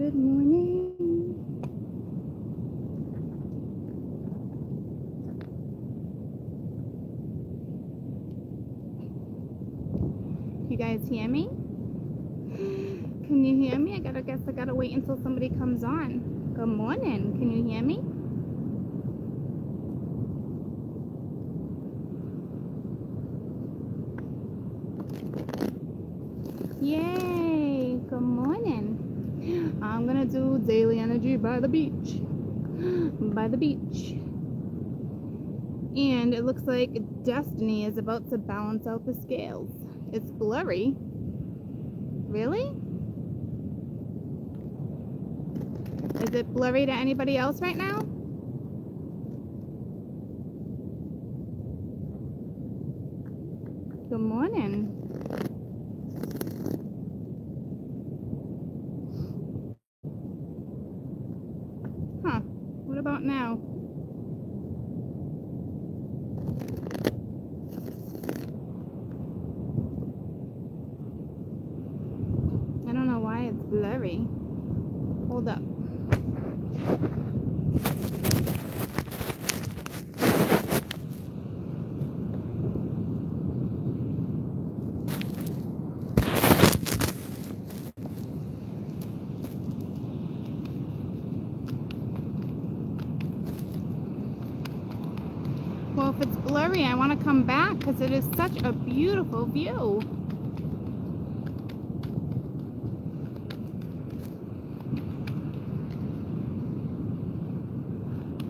Good morning. You guys hear me? Can you hear me? I guess I gotta wait until somebody comes on. Good morning. Can you hear me? Yay! Good morning. I'm gonna do daily energy by the beach. By the beach. And it looks like destiny is about to balance out the scales. It's blurry. Really? Is it blurry to anybody else right now? Good morning. Huh. What about now? I don't know why it's blurry. Hold up. Well, if it's blurry, I want to come back because it is such a beautiful view.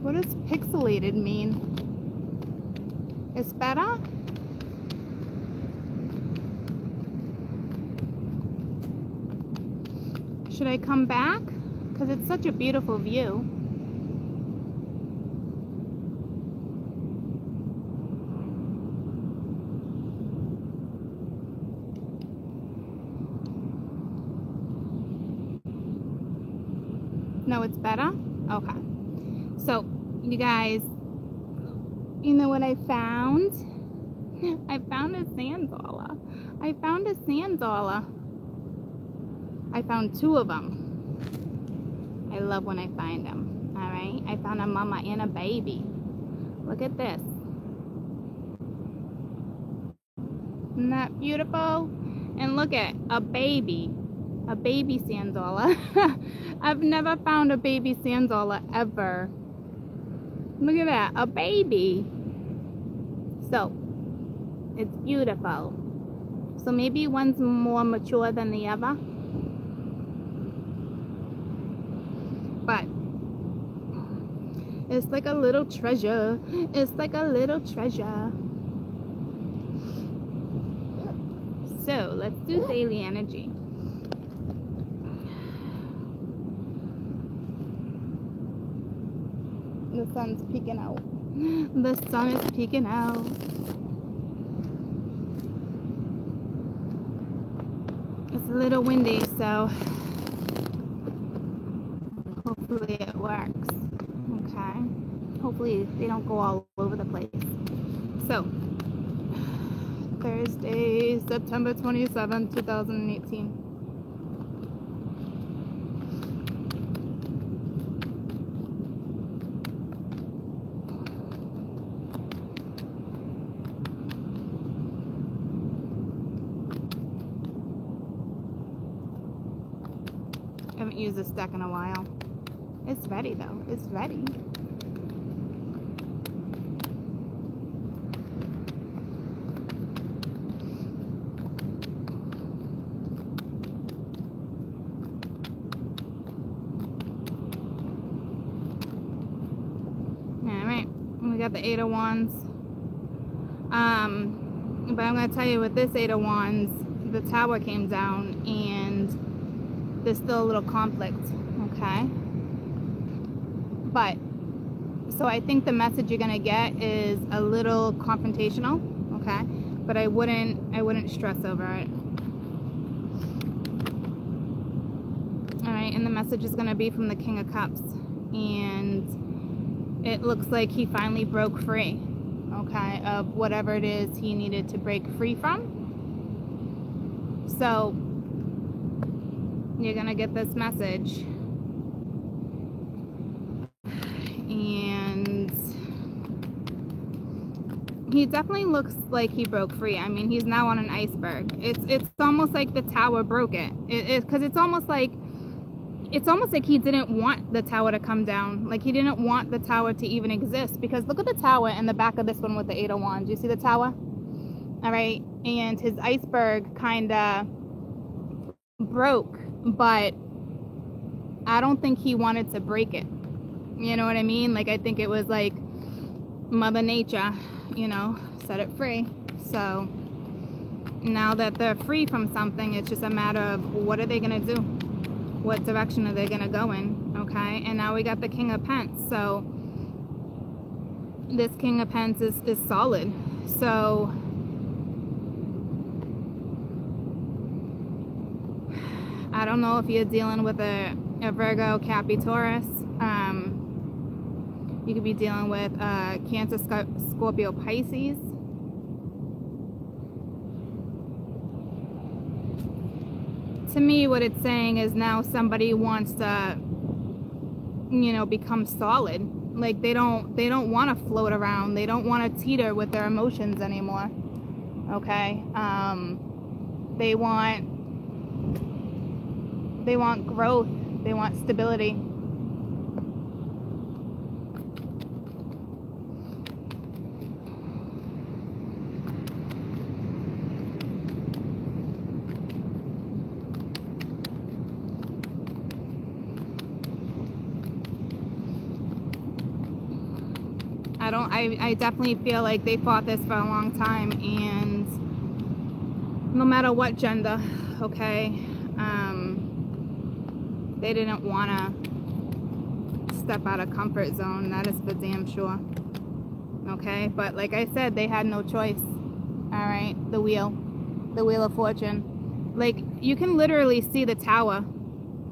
What does pixelated mean? It's better? Should I come back? Because it's such a beautiful view. No, it's better? Okay. So, you guys, you know what I found? I found a sand dollar. I found a sand dollar. I found two of them. I love when I find them. All right? I found a mama and a baby. Look at this. Isn't that beautiful? And look at a baby sand dollar. I've never found a baby sand dollar ever. Look at that, a baby. So, it's beautiful. So maybe one's more mature than the other. But it's like a little treasure. It's like a little treasure. So, let's do daily energy. The sun's peeking out. The sun is peeking out. It's a little windy, so hopefully it works. Okay. Hopefully they don't go all over the place. So, Thursday, September 27th, 2018. I haven't used this deck in a while. It's ready though. It's ready. Alright. We got the Eight of Wands. But I'm going to tell you with this Eight of Wands, the Tower came down and there's still a little conflict, okay? But, so I think the message you're gonna get is a little confrontational, okay? But I wouldn't stress over it. All right, and the message is gonna be from the King of Cups. And it looks like he finally broke free, okay, of whatever it is he needed to break free from. So, you're gonna get this message he definitely looks like he broke free. I mean, he's now on an iceberg. It's almost like the tower broke it. Because it's almost like he didn't want the tower to come down. Like, he didn't want the tower to even exist. Because look at the tower in the back of this one with the Eight of Wands. You see the tower? All right. And his iceberg kind of broke. But I don't think he wanted to break it. You know what I mean? Like, I think it was like Mother Nature, you know, set it free. So now that they're free from something, it's just a matter of what are they going to do? What direction are they going to go in? Okay. And now we got the King of Pence. So this King of Pence is solid. So I don't know if you're dealing with a Virgo, Cappy, Taurus. You could be dealing with Cancer, Scorpio, Pisces. To me, what it's saying is now somebody wants to, you know, become solid. Like, they don't want to float around. They don't want to teeter with their emotions anymore. Okay? They want growth. They want stability. I definitely feel like they fought this for a long time, and no matter what gender, okay, they didn't want to step out of comfort zone. That is for damn sure. Okay, but like I said, they had no choice. All right, the wheel of fortune. Like, you can literally see the tower.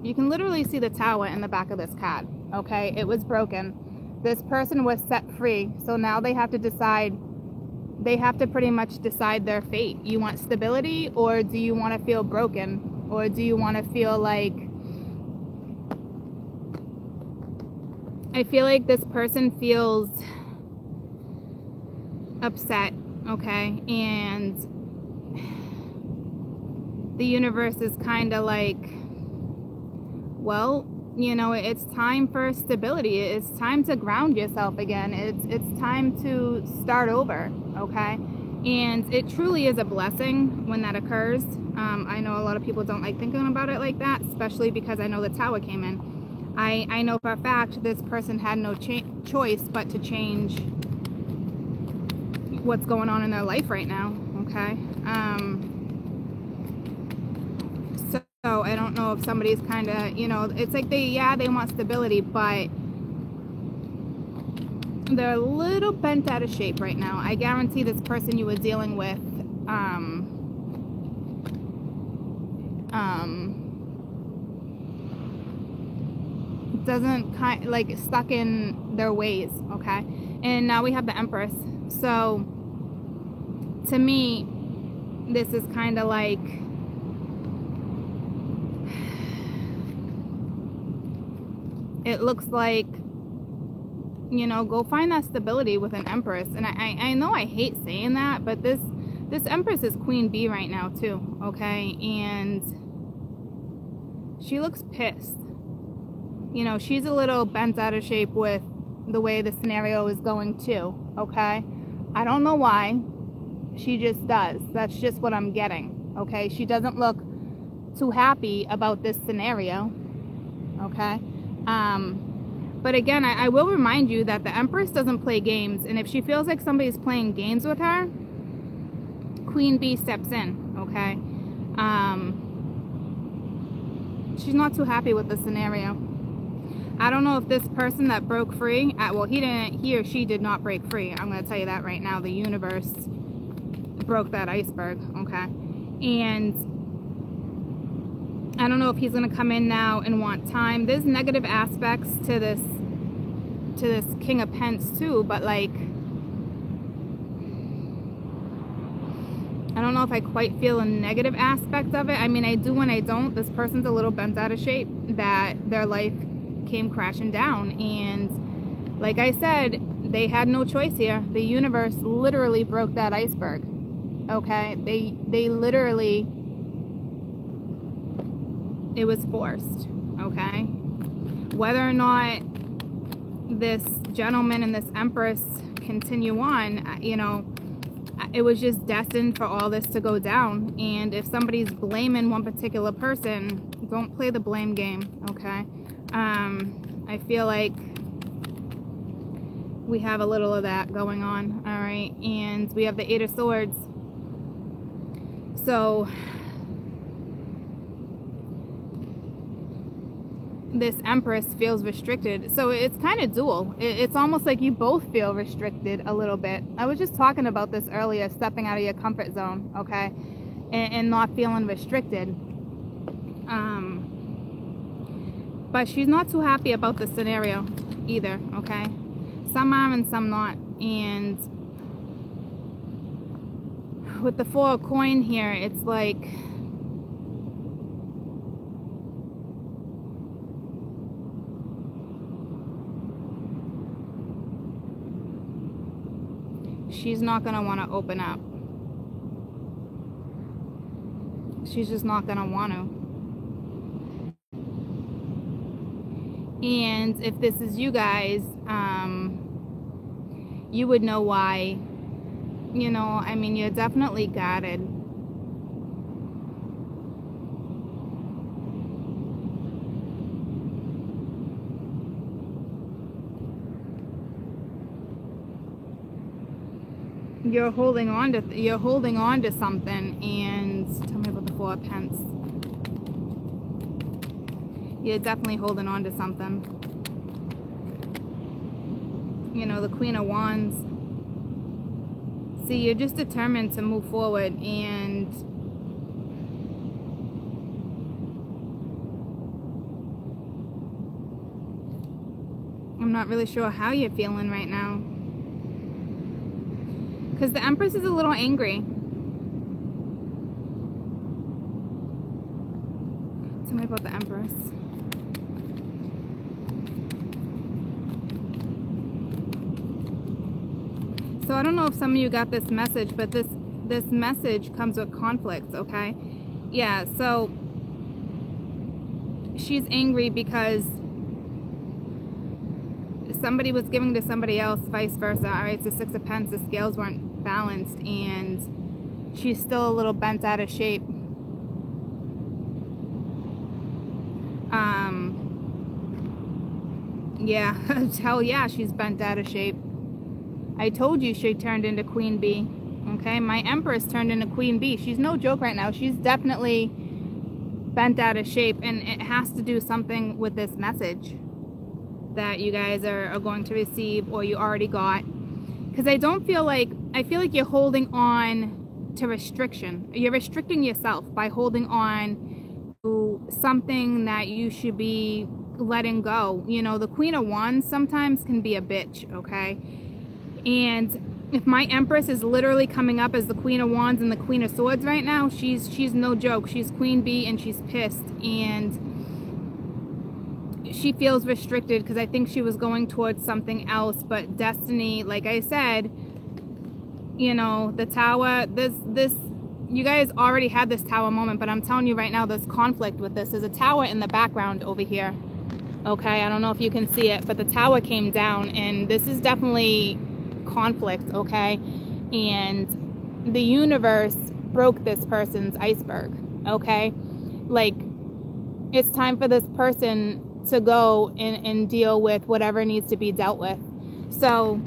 You can literally see the tower in the back of this card. Okay, it was broken. This person was set free, so now they have to decide. They have to pretty much decide their fate. You want stability, or do you want to feel broken, or do you want to feel like? I feel like this person feels upset, okay, and the universe is kind of like, well, you know, it's time for stability. It's time to ground yourself again. It's time to start over, okay? And it truly is a blessing when that occurs. I know a lot of people don't like thinking about it like that, especially because I know the tower came in. I know for a fact this person had no choice but to change what's going on in their life right now, okay? So I don't know if somebody's kind of, you know, it's like they want stability, but they're a little bent out of shape right now. I guarantee this person you were dealing with, doesn't like stuck in their ways, okay? And now we have the Empress. So to me, this is kind of like, it looks like, you know, go find that stability with an Empress. And I know I hate saying that, but this Empress is Queen Bee right now too, okay? And she looks pissed. You know, she's a little bent out of shape with the way the scenario is going too, okay? I don't know why. She just does. That's just what I'm getting, okay? She doesn't look too happy about this scenario, okay? But again, I will remind you that the Empress doesn't play games, and if she feels like somebody's playing games with her, Queen Bee steps in, okay? She's not too happy with the scenario. I don't know if this person that broke free, well, he or she did not break free. I'm going to tell you that right now. The universe broke that iceberg, okay? And I don't know if he's going to come in now and want time. There's negative aspects to this King of Pence too, but like, I don't know if I quite feel a negative aspect of it. I mean, I do and I don't. This person's a little bent out of shape, that their life came crashing down, and like I said, they had no choice here. The universe literally broke that iceberg. Okay, they literally, it was forced. Okay, whether or not this gentleman and this Empress continue on, you know, it was just destined for all this to go down. And if somebody's blaming one particular person, don't play the blame game. Okay, I feel like we have a little of that going on. All right, and we have the Eight of Swords. So this Empress feels restricted. So it's kind of dual. It's almost like you both feel restricted a little bit. I was just talking about this earlier, stepping out of your comfort zone, okay, and not feeling restricted. But she's not too happy about the scenario either, okay? Some are and some not. And with the Four of Coin here, it's like, she's not going to want to open up. She's just not going to want to. And if this is you guys, you would know why. You know, I mean, you're definitely guarded. You're holding on to something. And tell me about the Four of Pence. You're definitely holding on to something. You know, the Queen of Wands. See, you're just determined to move forward, and I'm not really sure how you're feeling right now. Because the Empress is a little angry. Tell me about the Empress. So I don't know if some of you got this message, but this message comes with conflicts, okay? Yeah, so she's angry because somebody was giving to somebody else, vice versa. All right, so Six of Pence, the scales weren't balanced, and she's still a little bent out of shape. Yeah, hell yeah, she's bent out of shape. I told you she turned into Queen Bee. Okay, my Empress turned into Queen Bee. She's no joke right now. She's definitely bent out of shape, and it has to do something with this message that you guys are going to receive, or you already got. Because I feel like you're holding on to restriction. You're restricting yourself by holding on to something that you should be letting go. You know, the Queen of Wands sometimes can be a bitch, okay? And if my Empress is literally coming up as the Queen of Wands and the Queen of Swords right now, she's no joke. She's Queen Bee, and she's pissed, and she feels restricted because I think she was going towards something else. But destiny, like I said, you know, the Tower, this you guys already had this Tower moment, but I'm telling you right now, there's conflict with this. There's a Tower in the background over here, okay? I don't know if you can see it, but the Tower came down, and this is definitely conflict, okay? And the universe broke this person's iceberg, okay? Like, it's time for this person to go and deal with whatever needs to be dealt with. So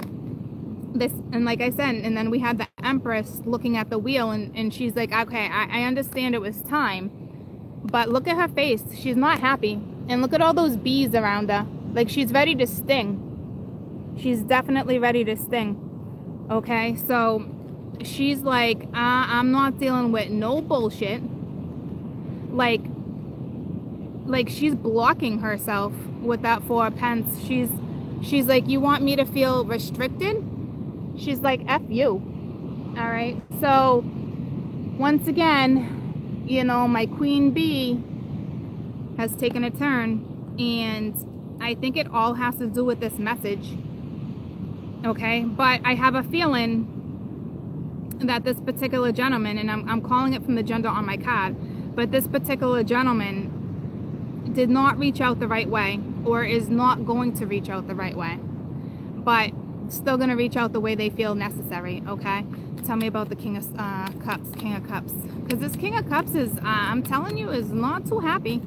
this, and like I said, and then we had the Empress looking at the wheel, and she's like, okay, I understand it was time, but look at her face. She's not happy. And look at all those bees around her. Like, she's ready to sting. She's definitely ready to sting. Okay, so she's like, I'm not dealing with no bullshit. Like she's blocking herself with that Four of Pence. She's like, you want me to feel restricted? She's like, F you. All right, so once again, you know, my Queen Bee has taken a turn, and I think it all has to do with this message. Okay, but I have a feeling that this particular gentleman, and I'm calling it from the gender on my card, but this particular gentleman did not reach out the right way, or is not going to reach out the right way, but still going to reach out the way they feel necessary. Okay, tell me about the King of Cups. King of Cups, because this King of Cups is, I'm telling you, is not too happy.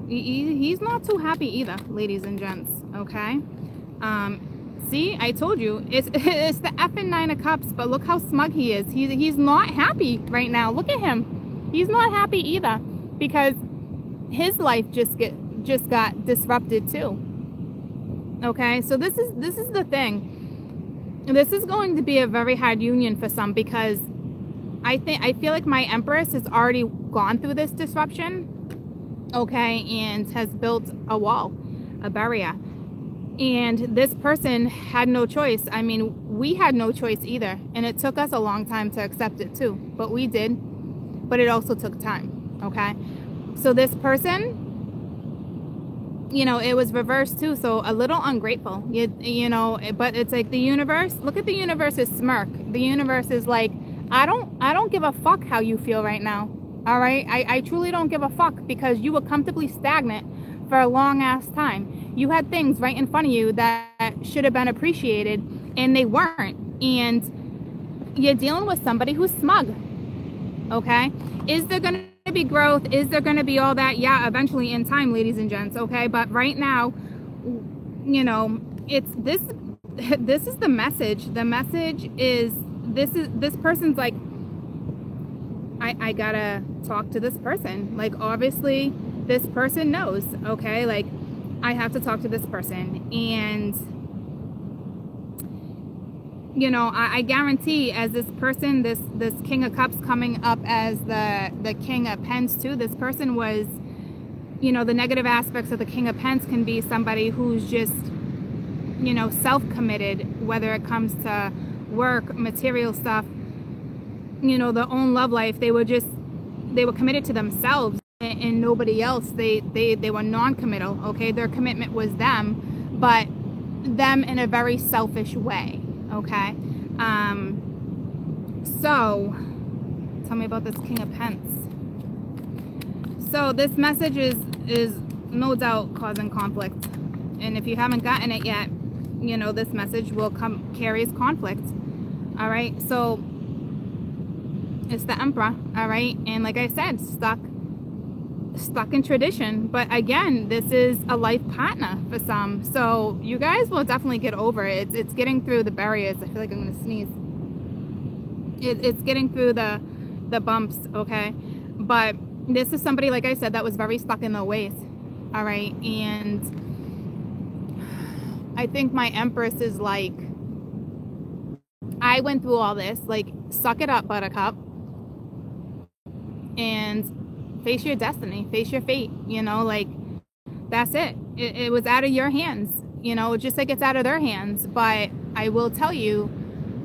He's not too happy either, ladies and gents. Okay, see, I told you, it's the effing Nine of Cups, but look how smug he is. He's not happy right now. Look at him. He's not happy either, because his life just got disrupted too. Okay, so this is the thing. This is going to be a very hard union for some, because I feel like my Empress has already gone through this disruption, okay, and has built a wall, a barrier. And this person had no choice. I mean, we had no choice either. And it took us a long time to accept it too. But we did. But it also took time. Okay? So this person, you know, it was reversed too. So a little ungrateful. You know, but it's like the universe. Look at the universe's smirk. The universe is like, I don't give a fuck how you feel right now. All right? I truly don't give a fuck, because you were comfortably stagnant for a long ass time. You had things right in front of you that should have been appreciated, and they weren't. And you're dealing with somebody who's smug. Okay? Is there going to be growth? Is there going to be all that? Yeah, eventually in time, ladies and gents. Okay? But right now, you know, it's this is the message. The message is this person's like, I gotta talk to this person. Like, obviously this person knows, okay, like, I have to talk to this person. And you know, I guarantee, as this person, this King of Cups coming up as the King of Pens too, this person was, you know, the negative aspects of the King of Pens can be somebody who's just, you know, self-committed, whether it comes to work, material stuff, you know, their own love life. They were committed to themselves and nobody else. They were non-committal. Okay, their commitment was them, but them in a very selfish way. Okay, so tell me about this King of Pence. So this message is no doubt causing conflict, and if you haven't gotten it yet, you know, this message will carries conflict. All right, so it's the Emperor. All right, and like I said, stuck in tradition. But again, this is a life partner for some, so you guys will definitely get over it. It's getting through the barriers. I feel like I'm gonna sneeze. It's getting through the bumps. Okay, but this is somebody, like I said, that was very stuck in their ways. All right, and I think my Empress is like, I went through all this, like, suck it up, buttercup, and face your destiny, face your fate, you know, like, that's it. It was out of your hands, you know, just like it's out of their hands. But I will tell you,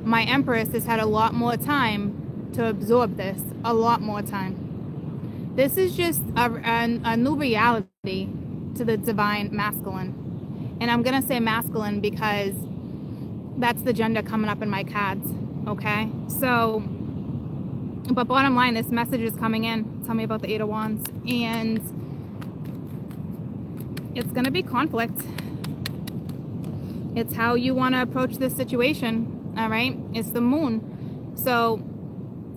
my Empress has had a lot more time to absorb this, a lot more time. This is just a new reality to the divine masculine. And I'm going to say masculine because that's the gender coming up in my cards, okay? So, but bottom line, this message is coming in. Tell me about the Eight of Wands. And it's going to be conflict. It's how you want to approach this situation, all right? It's the moon. So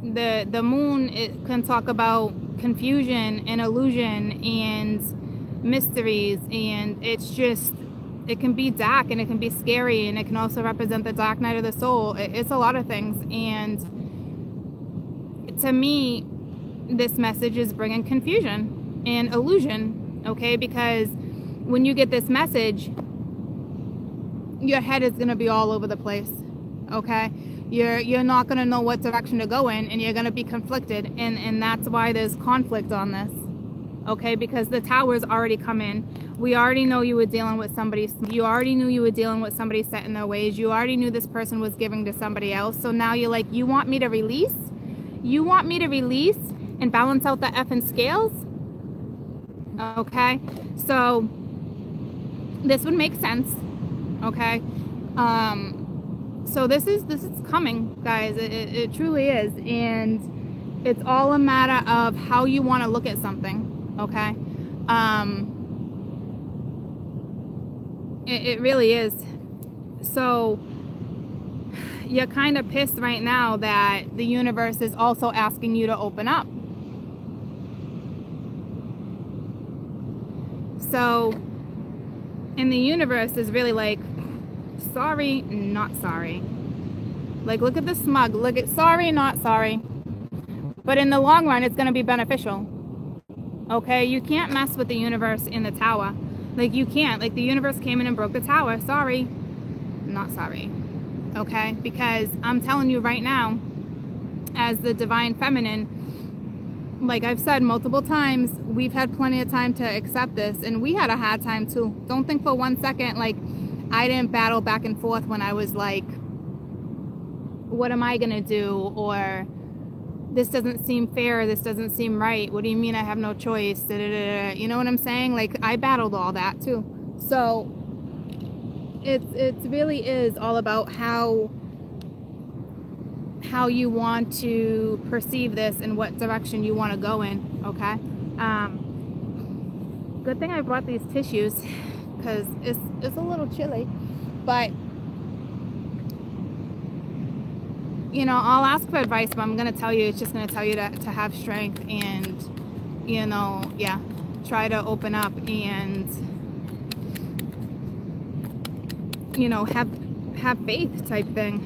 the moon, it can talk about confusion and illusion and mysteries, and it's just, it can be dark and it can be scary, and it can also represent the dark night of the soul. It's a lot of things. And to me, this message is bringing confusion and illusion, okay? Because when you get this message, your head is going to be all over the place, okay? You're not going to know what direction to go in, and you're going to be conflicted, and that's why there's conflict on this, okay? Because the Tower's already come in. We already know you were dealing with somebody. You already knew you were dealing with somebody set in their ways. You already knew this person was giving to somebody else. So now you're like, you want me to release? You want me to release and balance out the effing scales? Okay, so this would make sense, okay? So this is coming, guys. It truly is, and it's all a matter of how you want to look at something. Okay, it really is. So you're kind of pissed right now that the universe is also asking you to open up. So, and the universe is really like, sorry, not sorry. Like, look at the smug. Look at sorry, not sorry. But in the long run, it's going to be beneficial. Okay? You can't mess with the universe in the tower. Like, you can't. Like, the universe came in and broke the tower. Sorry, not sorry. Okay? Because I'm telling you right now, as the divine feminine, like I've said multiple times, we've had plenty of time to accept this, and we had a hard time too. Don't think for 1 second like I didn't battle back and forth when I was like, what am I gonna do? Or this doesn't seem fair, this doesn't seem right. What do you mean I have no choice? You know what I'm saying? Like, I battled all that too. So it really is all about how you want to perceive this and what direction you want to go in. Okay, good thing I brought these tissues because it's a little chilly, but you know, I'll ask for advice, but I'm gonna tell you, it's just gonna tell you to have strength and, you know, yeah, try to open up and, you know, have faith type thing.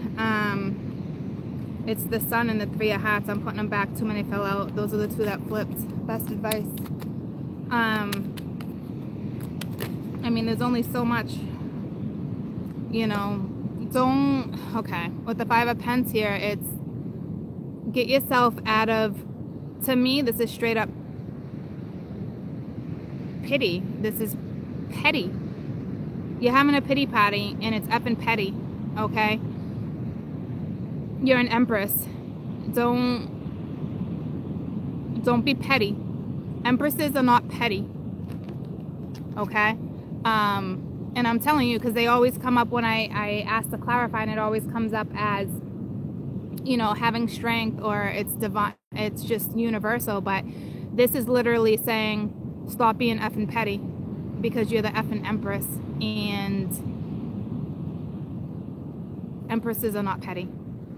It's the Sun and the Three of Hearts. I'm putting them back. Too many fell out. Those are the two that flipped. Best advice. I mean, there's only so much, you know. Okay. With the Five of Pentacles here, it's get yourself out of, to me, this is straight up pity. This is petty. You're having a pity party and it's effing petty. Okay? You're an Empress. Don't be petty. Empresses are not petty. Okay? And I'm telling you, because they always come up when I ask to clarify, and it always comes up as, you know, having strength, or it's divine, it's just universal. But this is literally saying, stop being effing petty, because you're the effing Empress, and Empresses are not petty.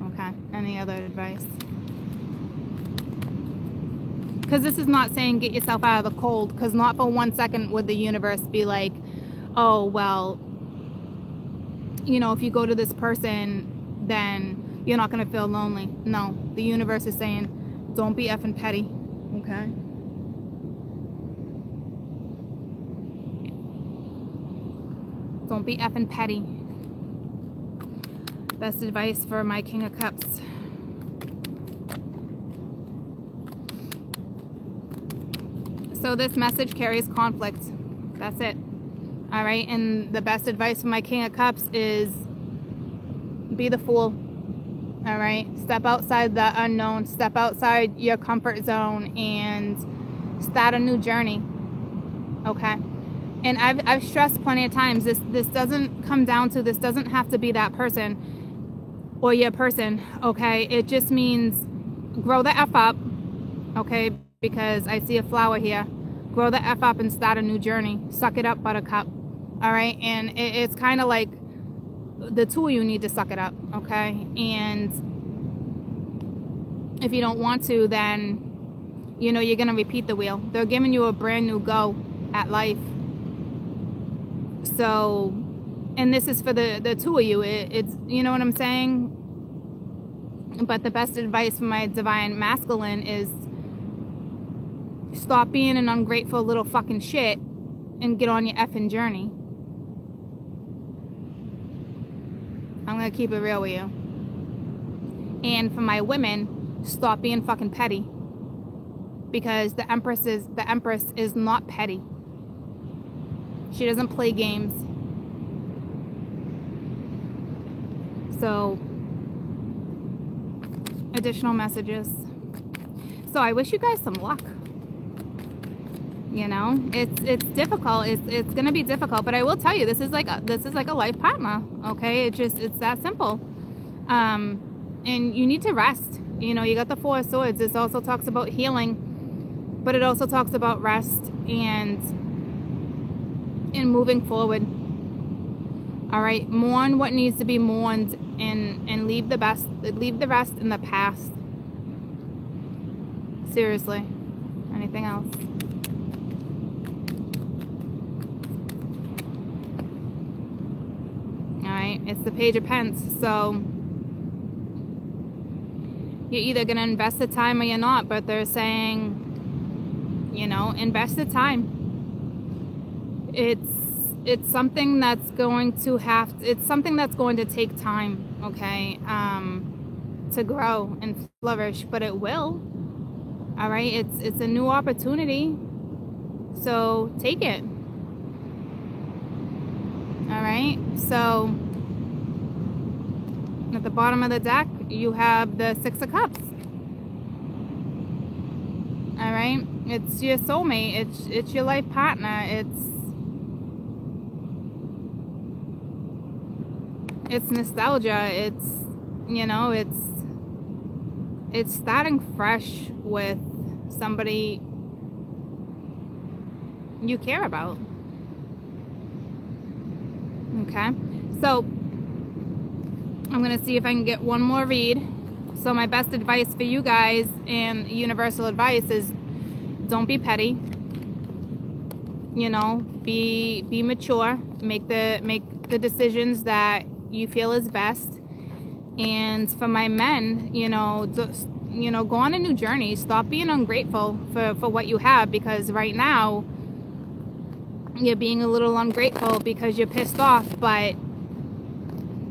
Okay, any other advice? Because this is not saying get yourself out of the cold, because not for 1 second would the universe be like, oh, well, you know, if you go to this person, then you're not going to feel lonely. No, the universe is saying, don't be effing petty. Okay? Don't be effing petty. Best advice for my King of Cups. So this message carries conflict. That's it. All right, and the best advice for my King of Cups is be the fool. All right, step outside the unknown, step outside your comfort zone, and start a new journey. Okay, and I've stressed plenty of times, this doesn't come down to, this doesn't have to be that person or your person. Okay, it just means grow the F up. Okay, because I see a flower here. Grow the F up and start a new journey. Suck it up, buttercup. All right, and it's kind of like the two of you need to suck it up. Okay, and if you don't want to, then, you know, you're gonna repeat the wheel. They're giving you a brand new go at life. So, and this is for the two of you. It's, you know what I'm saying? But the best advice for my divine masculine is stop being an ungrateful little fucking shit and get on your effing journey. I'm gonna keep it real with you. And for my women, stop being fucking petty, because the Empress is not petty. She doesn't play games. So, additional messages. So I wish you guys some luck. You know, it's difficult. It's gonna be difficult, but I will tell you, this is like a life partner. Okay, it's that simple. And you need to rest. You know, you got the Four of Swords. This also talks about healing, but it also talks about rest and moving forward. All right, mourn what needs to be mourned, and leave the rest in the past. Seriously. Anything else? All right, it's the Page of Pence. So you're either going to invest the time or you're not, but they're saying, you know, invest the time. It's something that's going to take time, okay, to grow and flourish, but it will. All right, it's a new opportunity, so take it. All right, so at the bottom of the deck you have the Six of Cups. All right, it's your soulmate, it's your life partner, it's nostalgia, it's, you know, it's starting fresh with somebody you care about. Okay, so I'm gonna see if I can get one more read. So my best advice for you guys, and universal advice, is don't be petty. You know, be mature. Make the decisions that you feel is best. And for my men, you know, just, you know, go on a new journey. Stop being ungrateful for what you have, because right now you're being a little ungrateful because you're pissed off. But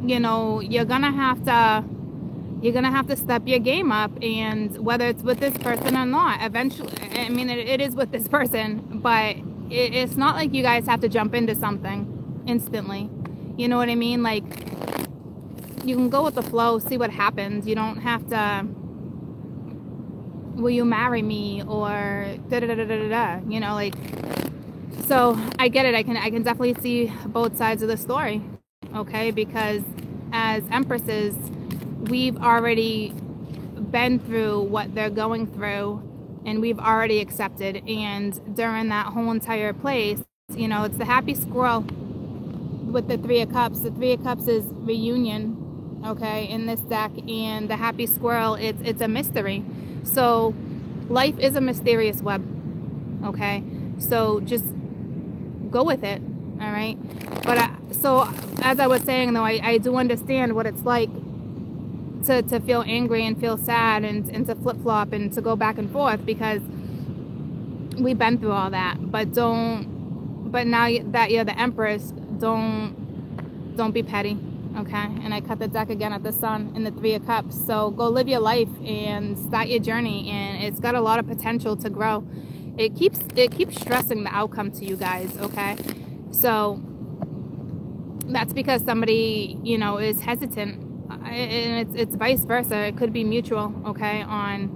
you know, you're gonna have to step your game up, and whether it's with this person or not, eventually, I mean, it is with this person, but it's not like you guys have to jump into something instantly. You know what I mean? Like, you can go with the flow, see what happens. You don't have to, will you marry me, or da da da da da da, you know, like. So I get it. I can definitely see both sides of the story, okay? Because as empresses, we've already been through what they're going through, and we've already accepted. And during that whole entire place, you know, it's the happy squirrel with the Three of Cups. The Three of Cups is reunion, okay, in this deck, and the happy squirrel, it's a mystery. So life is a mysterious web, okay? So just go with it, all right? But so as I was saying, though, I do understand what it's like to feel angry and feel sad and to flip-flop and to go back and forth, because we've been through all that. But now that you're the Empress, don't be petty, okay? And I cut the deck again at the Sun and the Three of Cups. So go live your life and start your journey, and it's got a lot of potential to grow. It keeps stressing the outcome to you guys, okay? So that's because somebody, you know, is hesitant, and it's vice versa. It could be mutual, okay, on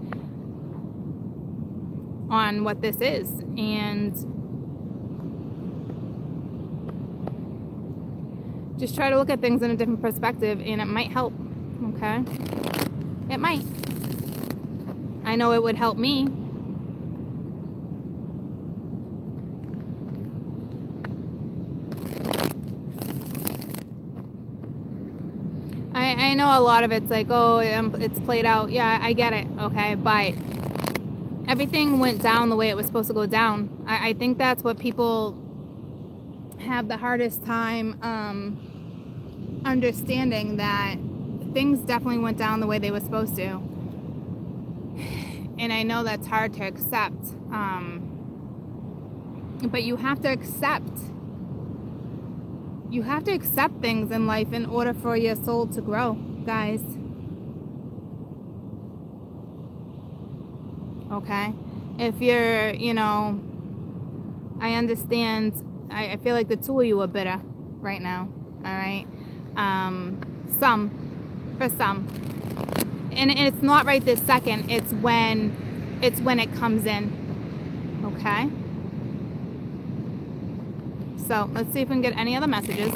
what this is. And just try to look at things in a different perspective, and it might help, okay? It might. I know it would help me. I know a lot of it's like, oh, it's played out. Yeah, I get it, okay? But everything went down the way it was supposed to go down. I think that's what people have the hardest time understanding, that things definitely went down the way they were supposed to. And I know that's hard to accept. But you have to accept. You have to accept things in life in order for your soul to grow, guys. Okay? If you're, you know, I understand, I feel like the two of you are bitter right now, all right? For some. And it's not right this second, it's when it comes in, okay? So let's see if we can get any other messages.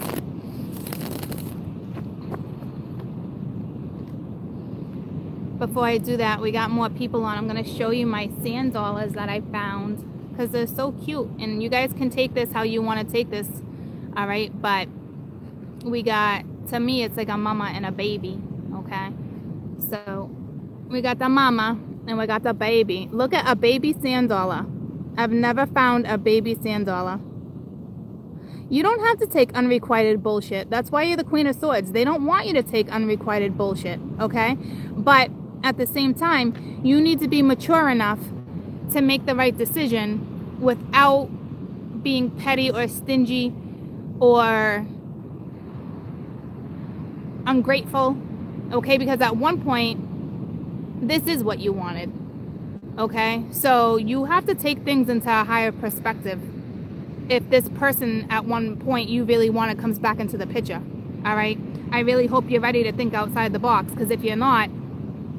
before I do that, we got more people on. I'm going to show you my sand dollars that I found because they're so cute. And you guys can take this how you want to take this. All right. But we got, to me, it's like a mama and a baby. Okay. So we got the mama and we got the baby. Look at a baby sand dollar. I've never found a baby sand dollar. You don't have to take unrequited bullshit. That's why you're the Queen of Swords. They don't want you to take unrequited bullshit, okay? But at the same time, you need to be mature enough to make the right decision without being petty or stingy or ungrateful, okay? Because at one point, this is what you wanted, okay? So you have to take things into a higher perspective. If this person at one point you really want it comes back into the picture, all right? I really hope you're ready to think outside the box, because if you're not,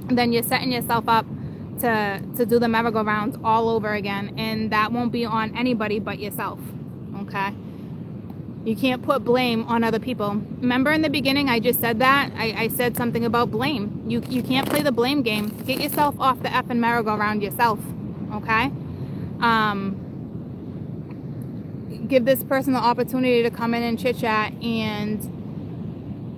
then you're setting yourself up to do the merry-go-round all over again, and that won't be on anybody but yourself, okay? You can't put blame on other people. Remember in the beginning I just said that? I said something about blame. You can't play the blame game. Get yourself off the effing merry-go-round yourself, okay? Give this person the opportunity to come in and chit chat, and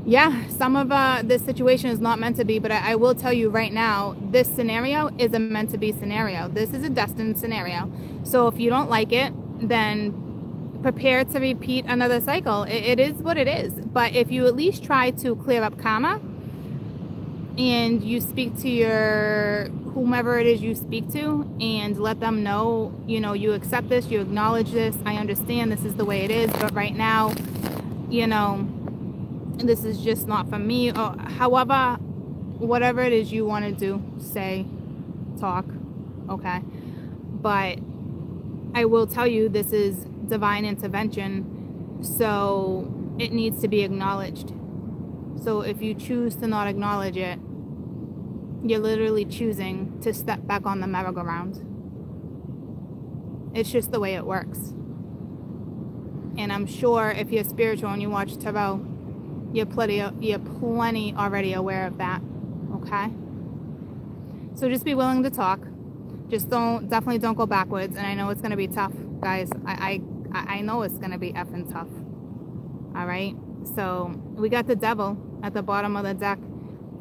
yeah, some of this situation is not meant to be, but I will tell you right now, this scenario is a meant to be scenario. This is a destined scenario. So if you don't like it, then prepare to repeat another cycle. It is what it is. But if you at least try to clear up karma and you speak to your whomever it is you speak to and let them know, you know, you accept this, you acknowledge this, I understand this is the way it is, but right now, you know, this is just not for me, or however, whatever it is you want to do, say, talk, okay? But I will tell you, this is divine intervention, so it needs to be acknowledged. So if you choose to not acknowledge it, you're literally choosing to step back on the merry-go-round. It's just the way it works. And I'm sure if you're spiritual and you watch tarot, you're plenty already aware of that, okay? So just be willing to talk. Just definitely don't go backwards. And I know it's going to be tough, guys. I know it's going to be effing tough. All right? So we got the devil at the bottom of the deck.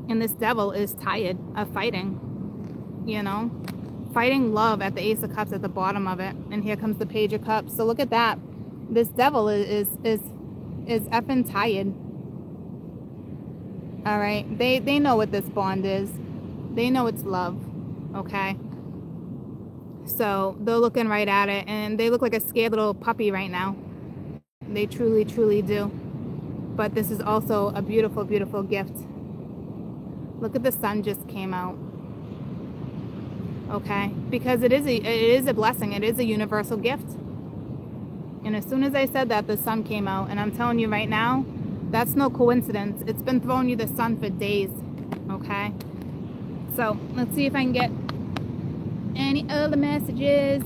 And this devil is tired of fighting, you know, fighting love at the Ace of Cups at the bottom of it. And here comes the Page of Cups. So look at that. This devil is effing tired. All right. They know what this bond is. They know it's love. Okay. So they're looking right at it, and they look like a scared little puppy right now. They truly, truly do. But this is also a beautiful, beautiful gift. Look at the sun just came out. Okay? Because it is a blessing. It is a universal gift. And as soon as I said that, the sun came out. And I'm telling you right now, that's no coincidence. It's been throwing you the sun for days. Okay? So, let's see if I can get any other messages.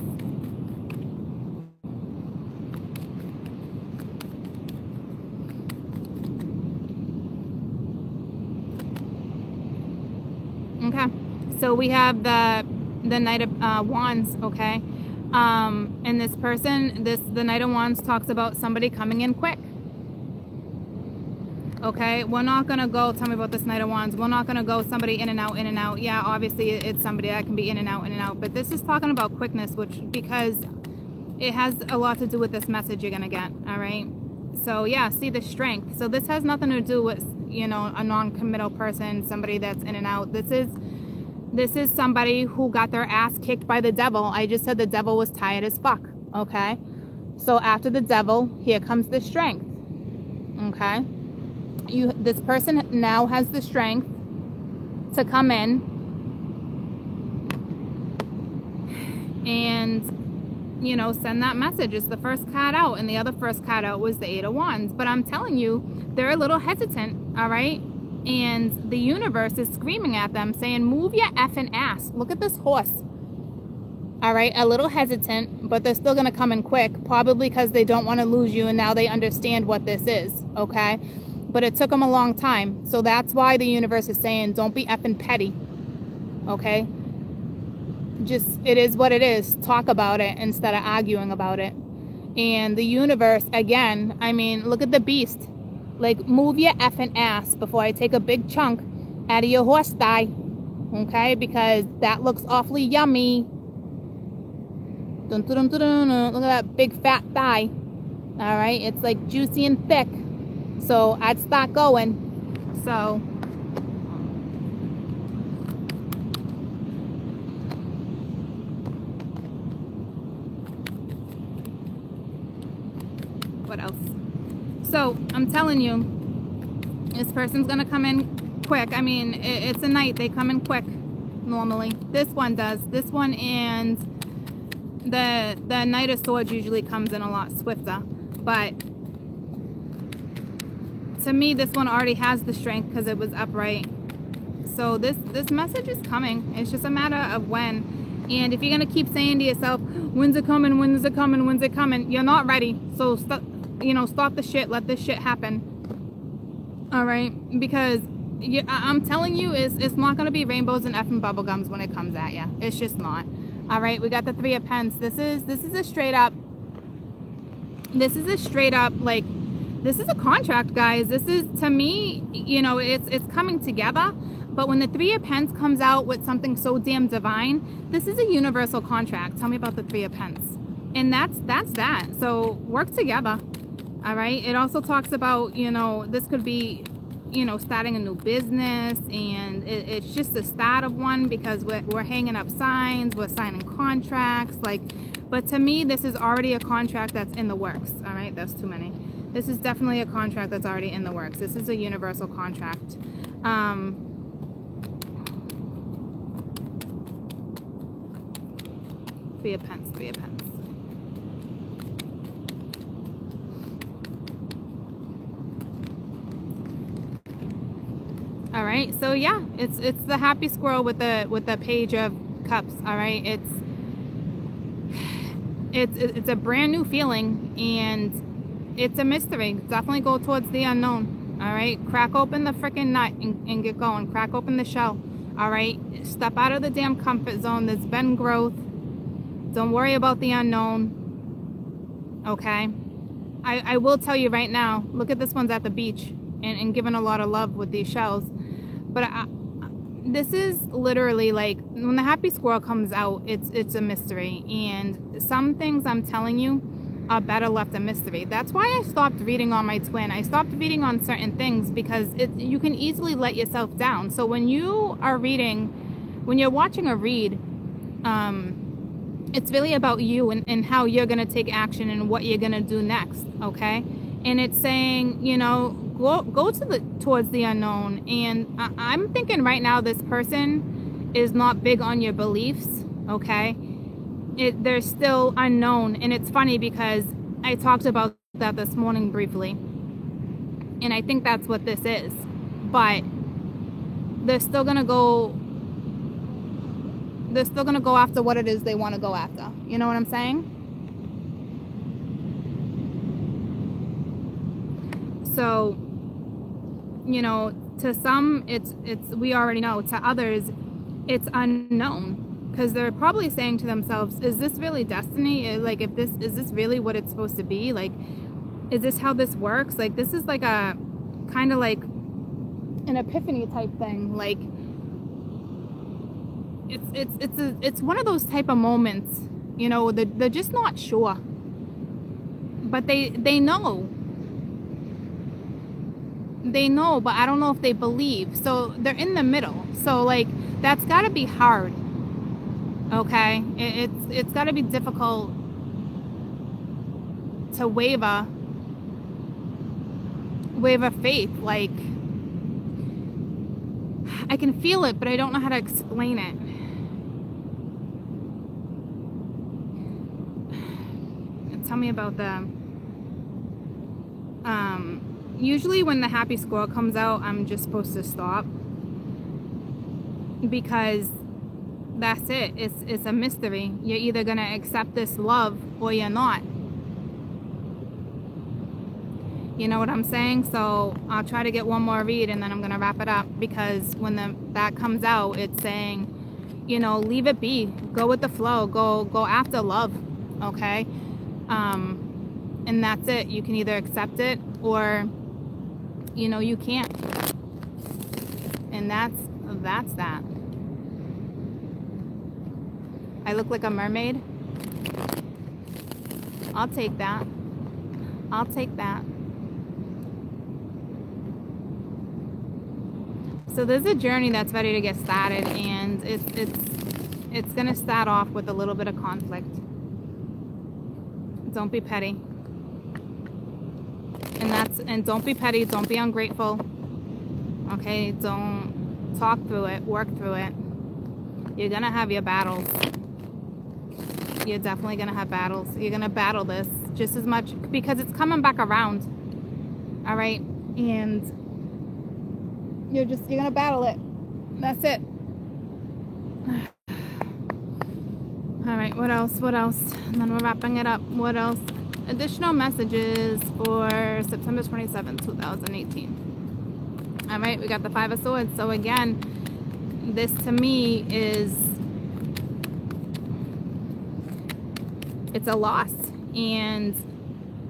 Okay, so we have the Knight of Wands, okay? And this person, the Knight of Wands talks about somebody coming in quick. Okay, we're not going to go, tell me about this Knight of Wands, we're not going to go somebody in and out, in and out. Yeah, obviously it's somebody that can be in and out, but this is talking about quickness, because it has a lot to do with this message you're going to get, all right? So yeah, see the strength. So this has nothing to do with, you know, a non-committal person, somebody that's in and out. This is somebody who got their ass kicked by the devil. I just said the devil was tired as fuck, okay? So after the devil, here comes the strength, okay? This person now has the strength to come in and, you know, send that message. It's the first card out, and the other first card out was the Eight of Wands. But I'm telling you, they're a little hesitant, all right? And the universe is screaming at them, saying, move your effing ass. Look at this horse. All right, a little hesitant, but they're still going to come in quick, probably because they don't want to lose you, and now they understand what this is, okay? But it took them a long time, so that's why the universe is saying, don't be effing petty, okay? Just, it is what it is. Talk about it instead of arguing about it. And the universe, again, I mean, look at the beast. Like, move your effing ass before I take a big chunk out of your horse thigh, okay? Because that looks awfully yummy. Dun, dun, dun, dun, dun. Look at that big fat thigh. All right, it's like juicy and thick. So I'd start going. So what else? So I'm telling you, this person's gonna come in quick. I mean, it's a knight. They come in quick normally. This one does. This one and the Knight of Swords usually comes in a lot swifter. But to me, this one already has the strength because it was upright. So this message is coming. It's just a matter of when. And if you're gonna keep saying to yourself, "When's it coming? When's it coming? When's it coming?" You're not ready. So stop the shit. Let this shit happen. All right, because I'm telling you, it's not gonna be rainbows and effing bubblegums when it comes at you. It's just not. All right, we got the Three of Pence. This is a straight up. This is a straight up, like, this is a contract, guys. This is, to me, you know, it's coming together. But when the Three of Pence comes out with something so damn divine, this is a universal contract. Tell me about the Three of Pence. And that's that. So work together. All right. It also talks about, you know, this could be, you know, starting a new business, and it's just the start of one, because we're hanging up signs, we're signing contracts, like, but to me, this is already a contract that's in the works. All right, that's too many. This is definitely a contract that's already in the works. This is a universal contract. Three of Pence, Three of Pence. All right, so yeah, it's the happy squirrel with the Page of Cups. All right, it's a brand new feeling, and it's a mystery. Definitely go towards the unknown. All right, crack open the freaking nut and get going. Crack open the shell. All right, step out of the damn comfort zone. There's been growth. Don't worry about the unknown. Okay, I will tell you right now, look at this one's at the beach and giving a lot of love with these shells. But this is literally like, when the happy squirrel comes out, it's a mystery. And some things, I'm telling you, are better left a mystery. That's why I stopped reading on my twin. I stopped reading on certain things because you can easily let yourself down. So when you are reading, when you're watching a read, it's really about you and how you're going to take action and what you're going to do next, okay? And it's saying, you know, go towards the unknown. And I'm thinking right now, this person is not big on your beliefs, okay? They're still unknown. And it's funny because I talked about that this morning briefly, and I think that's what this is. But they're still gonna go after what it is they want to go after. You know what I'm saying? So, you know, to some it's we already know. To others, it's unknown, because they're probably saying to themselves, is this really destiny? Like, is this really what it's supposed to be? Like, is this how this works? Like, this is like a kind of like an epiphany type thing. Like, it's one of those type of moments, you know, they're just not sure, but they know, but I don't know if they believe. So they're in the middle. So, like, that's got to be hard. Okay, it's got to be difficult to waver faith. Like, I can feel it, but I don't know how to explain it. Tell me about the usually when the happy squirrel comes out, I'm just supposed to stop, because that's it. It's a mystery. You're either gonna accept this love or you're not. You know what I'm saying? So I'll try to get one more read and then I'm gonna wrap it up, because when that comes out, it's saying, you know, leave it be. Go with the flow. Go after love, okay? And that's it. You can either accept it or, you know, you can't. And that's that. I look like a mermaid. I'll take that. I'll take that. So there's a journey that's ready to get started, and it's gonna start off with a little bit of conflict. Don't be petty. And don't be petty, don't be ungrateful. Okay, don't talk through it, work through it. You're gonna have your battles. You're definitely gonna have battles. You're gonna battle this just as much because it's coming back around. All right, and you're gonna battle it. That's it. All right, what else? And then we're wrapping it up. What else? Additional messages for September 27th, 2018. All right, we got the Five of Swords. So again, this to me is, it's a loss, and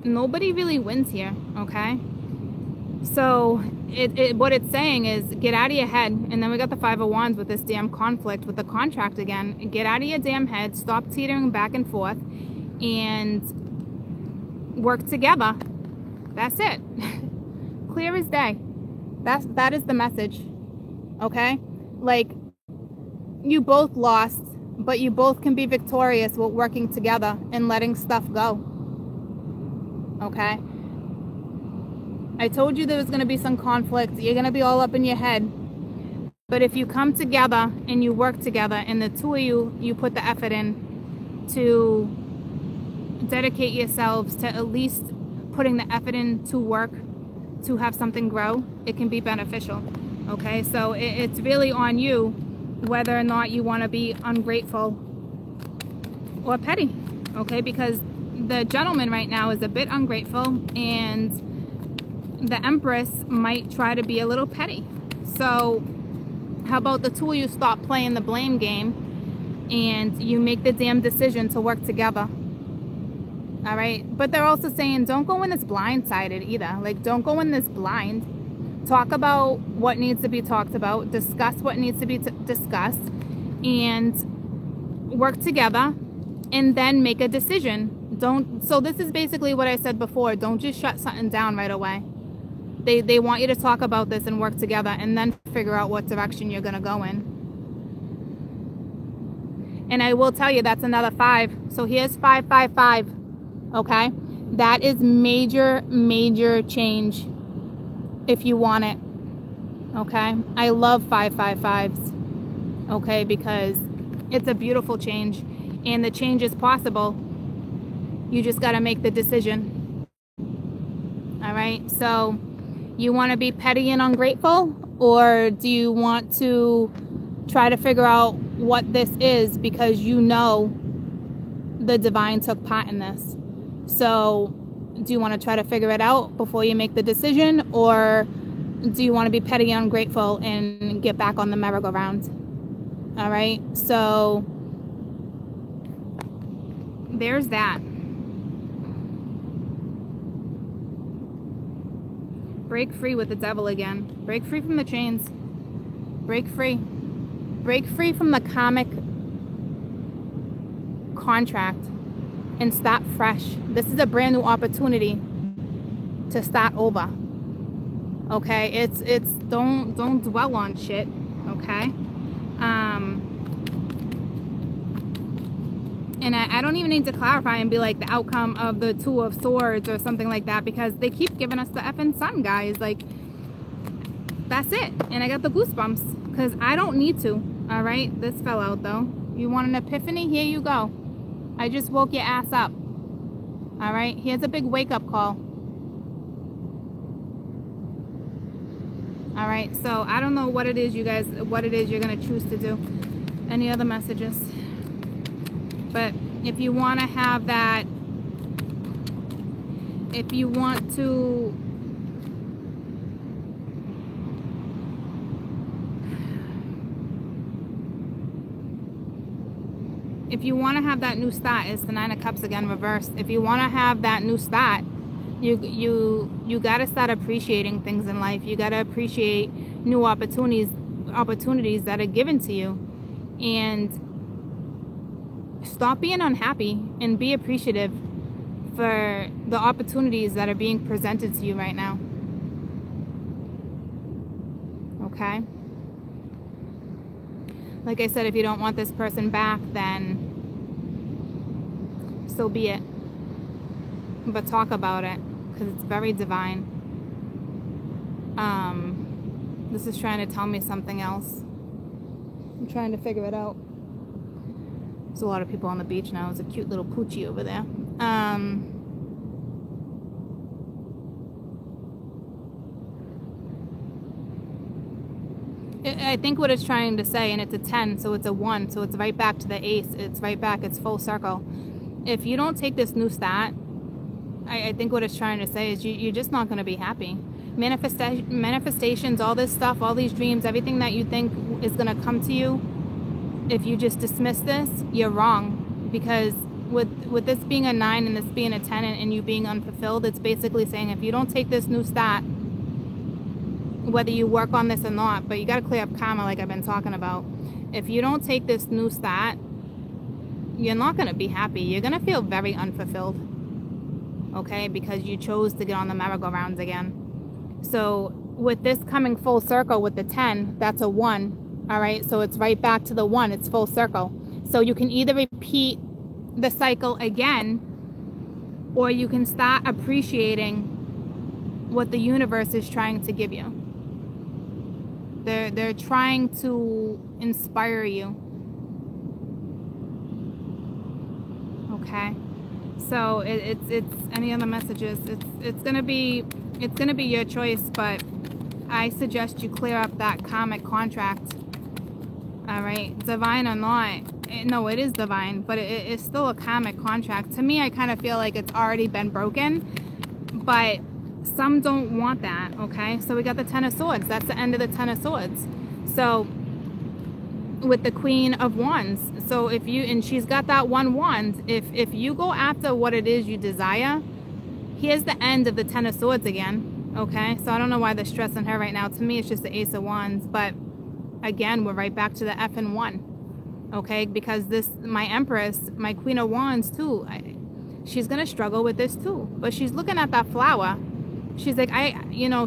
nobody really wins here, okay? So what it's saying is get out of your head. And then we got the Five of Wands with this damn conflict with the contract again. Get out of your damn head, stop teetering back and forth, and work together. That's it. Clear as day. That is the message, okay? Like, you both lost, but you both can be victorious with working together and letting stuff go, okay? I told you there was going to be some conflict. You're going to be all up in your head. But if you come together and you work together, and the two of you put the effort in to dedicate yourselves to at least putting the effort in to work to have something grow, it can be beneficial, okay? So it's really on you whether or not you want to be ungrateful or petty, okay? Because the gentleman right now is a bit ungrateful, and the Empress might try to be a little petty. So how about the two of you stop playing the blame game and you make the damn decision to work together? All right? But they're also saying don't go in this blindsided either. Like, don't go in this blind. Talk about what needs to be talked about. Discuss what needs to be discussed. And work together. And then make a decision. So this is basically what I said before. Don't just shut something down right away. They want you to talk about this and work together, and then figure out what direction you're going to go in. And I will tell you, that's another 5. So here's 555. Okay? That is major, major change if you want it. Okay? I love 555s. Okay? Because it's a beautiful change, and the change is possible. You just got to make the decision. All right? So you want to be petty and ungrateful, or do you want to try to figure out what this is because you know the divine took part in this? So do you want to try to figure it out before you make the decision, or do you want to be petty and ungrateful and get back on the merry-go-round? All right, so there's that. Break free with the devil again. Break free from the chains. Break free. Break free from the karmic contract and start fresh. This is a brand new opportunity to start over. Okay? It's don't dwell on shit. Okay? And I don't even need to clarify and be like the outcome of the Two of Swords or something like that, because they keep giving us the effing sun, guys. Like, that's it. And I got the goosebumps because I don't need to. All right? This fell out, though. You want an epiphany? Here you go. I just woke your ass up. All right? Here's a big wake-up call. All right? So I don't know what it is, you guys, what it is you're going to choose to do. Any other messages? But if you want to have that, if you want to if you want to have that new start, it's the Nine of Cups again reversed. If you want to have that new start, you got to start appreciating things in life. You got to appreciate new opportunities that are given to you, and stop being unhappy and be appreciative for the opportunities that are being presented to you right now. Okay? Like I said, if you don't want this person back, then so be it. But talk about it, because it's very divine. This is trying to tell me something else. I'm trying to figure it out. There's a lot of people on the beach now. There's a cute little poochie over there. I think what it's trying to say, and it's a 10, so it's a 1, so it's right back to the ace. It's right back. It's full circle. If you don't take this new start, I think what it's trying to say is you're just not going to be happy. Manifestations, all this stuff, all these dreams, everything that you think is going to come to you, if you just dismiss this, you're wrong. Because with this being a 9 and this being a 10 and you being unfulfilled, it's basically saying if you don't take this new start, whether you work on this or not, but you got to clear up karma like I've been talking about. If you don't take this new start, you're not going to be happy. You're going to feel very unfulfilled. Okay? Because you chose to get on the merry-go-rounds again. So with this coming full circle with the 10, that's a 1. All right? So it's right back to the 1. It's full circle. So you can either repeat the cycle again, or you can start appreciating what the universe is trying to give you. They're trying to inspire you. Okay? So it's any other messages. It's gonna be your choice, but I suggest you clear up that karmic contract. All right, divine or not, no, it is divine, but it's still a karmic contract. To me, I kind of feel like it's already been broken, but some don't want that. Okay, so we got the 10 of Swords. That's the end of the 10 of Swords. So with the Queen of Wands. So if you, and she's got that 1 wand, if you go after what it is you desire, here's the end of the 10 of Swords again. Okay, so I don't know why they're stressing her right now. To me, it's just the Ace of Wands, but again, we're right back to the F and 1. Okay, because this, my Empress, my Queen of Wands too, she's gonna struggle with this too. But she's looking at that flower. She's like,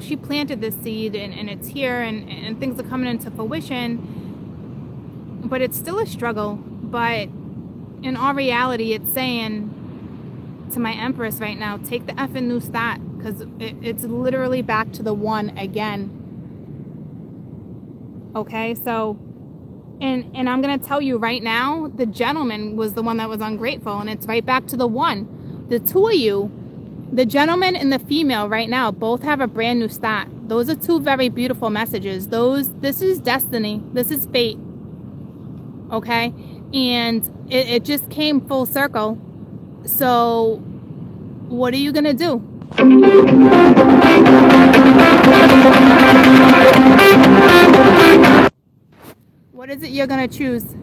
she planted this seed and it's here and things are coming into fruition. But it's still a struggle. But in all reality, it's saying to my Empress right now, take the effing new start, because it's literally back to the 1 again. Okay, so, and I'm going to tell you right now, the gentleman was the one that was ungrateful, and it's right back to the 1. The two of you, the gentleman and the female right now, both have a brand new start. Those are two very beautiful messages. This is destiny. This is fate. Okay? And it just came full circle. So, what are you going to do? What is it you're going to choose?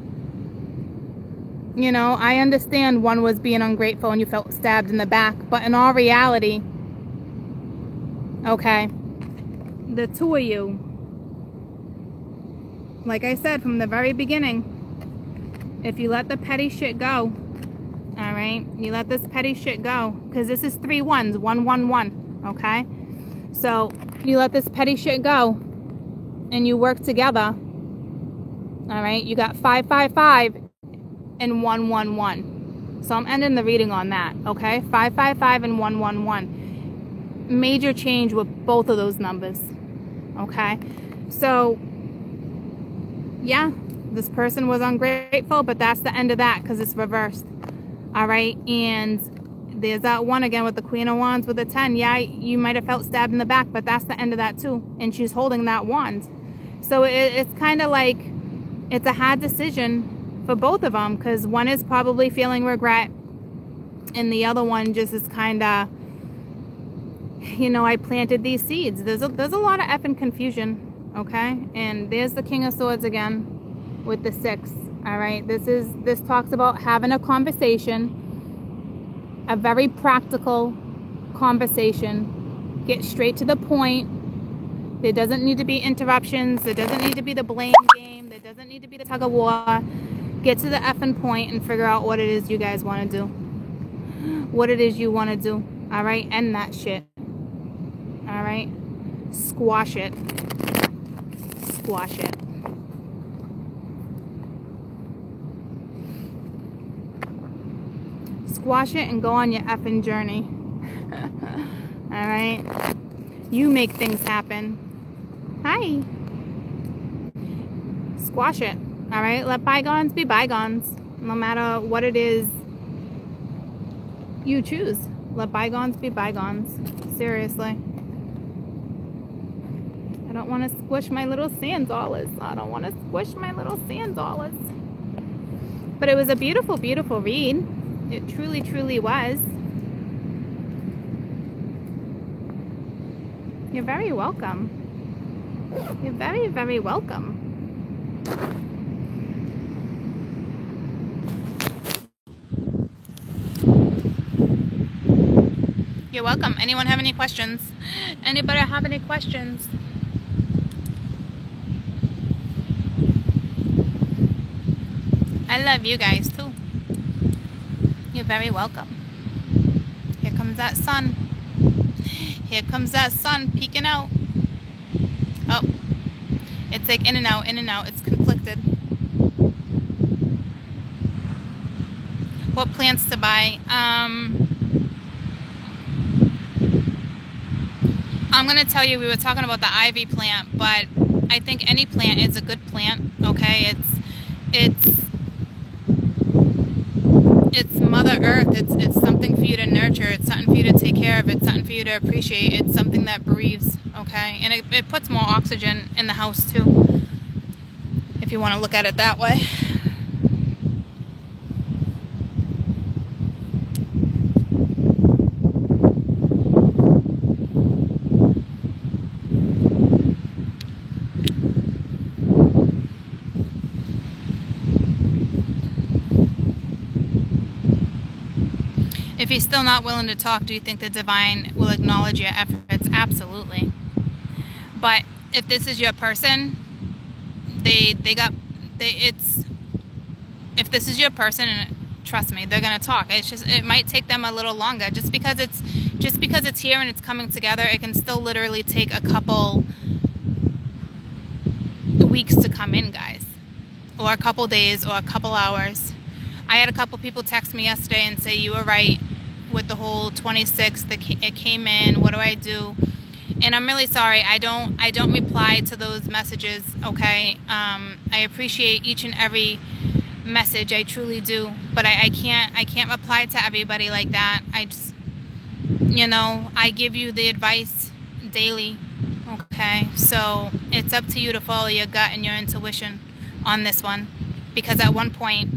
You know, I understand one was being ungrateful and you felt stabbed in the back, but in all reality, okay, the two of you, like I said from the very beginning, if you let the petty shit go, all right, you let this petty shit go, because this is 3 1s, 1 1 1, okay? So you let this petty shit go and you work together, all right? You got 5 5 5 and 1 1 1. So I'm ending the reading on that, okay? 5 5 5 and 1 1 1. Major change with both of those numbers, okay? So yeah, this person was ungrateful, but that's the end of that because it's reversed. All right, and there's that 1 again with the Queen of Wands with the 10. Yeah, you might have felt stabbed in the back, but that's the end of that too. And she's holding that wand. So it's kind of like it's a hard decision for both of them, because one is probably feeling regret and the other one just is kind of, I planted these seeds. There's a lot of effing confusion, okay? And there's the King of Swords again with the 6. All right, this talks about having a conversation, a very practical conversation. Get straight to the point. There doesn't need to be interruptions. There doesn't need to be the blame game. There doesn't need to be the tug of war. Get to the effing point and figure out what it is you guys want to do. What it is you want to do. All right, end that shit. All right, squash it. Squash it. Squash it and go on your effing journey. All right, you make things happen. Hi. Squash it. All right, let bygones be bygones. No matter what it is you choose, let bygones be bygones. Seriously. I don't want to squish my little Sandzolas. I don't want to squish my little Sandzolas. But it was a beautiful, beautiful read. It truly, truly was. You're very welcome. You're very, very welcome. You're welcome. Anyone have any questions? Anybody have any questions? I love you guys too. You're very welcome. Here comes that sun. Here comes that sun peeking out. Oh, it's like in and out, in and out. It's conflicted. What plants to buy? I'm going to tell you, we were talking about the ivy plant, but I think any plant is a good plant, okay? It's Mother Earth. It's something for you to nurture. It's something for you to take care of. It's something for you to appreciate. It's something that breathes, okay? And it puts more oxygen in the house too, if you want to look at it that way. If you're still not willing to talk, do you think the divine will acknowledge your efforts? Absolutely. But if this is your person, if this is your person, trust me, they're gonna talk. It might take them a little longer. Just because it's here and it's coming together, it can still literally take a couple weeks to come in, guys, or a couple days, or a couple hours. I had a couple people text me yesterday and say, you were right with the whole 26th, it came in, what do I do? And I'm really sorry, I don't reply to those messages, okay? I appreciate each and every message, I truly do, but I can't reply to everybody like that. I just, I give you the advice daily, okay? So it's up to you to follow your gut and your intuition on this one, because at one point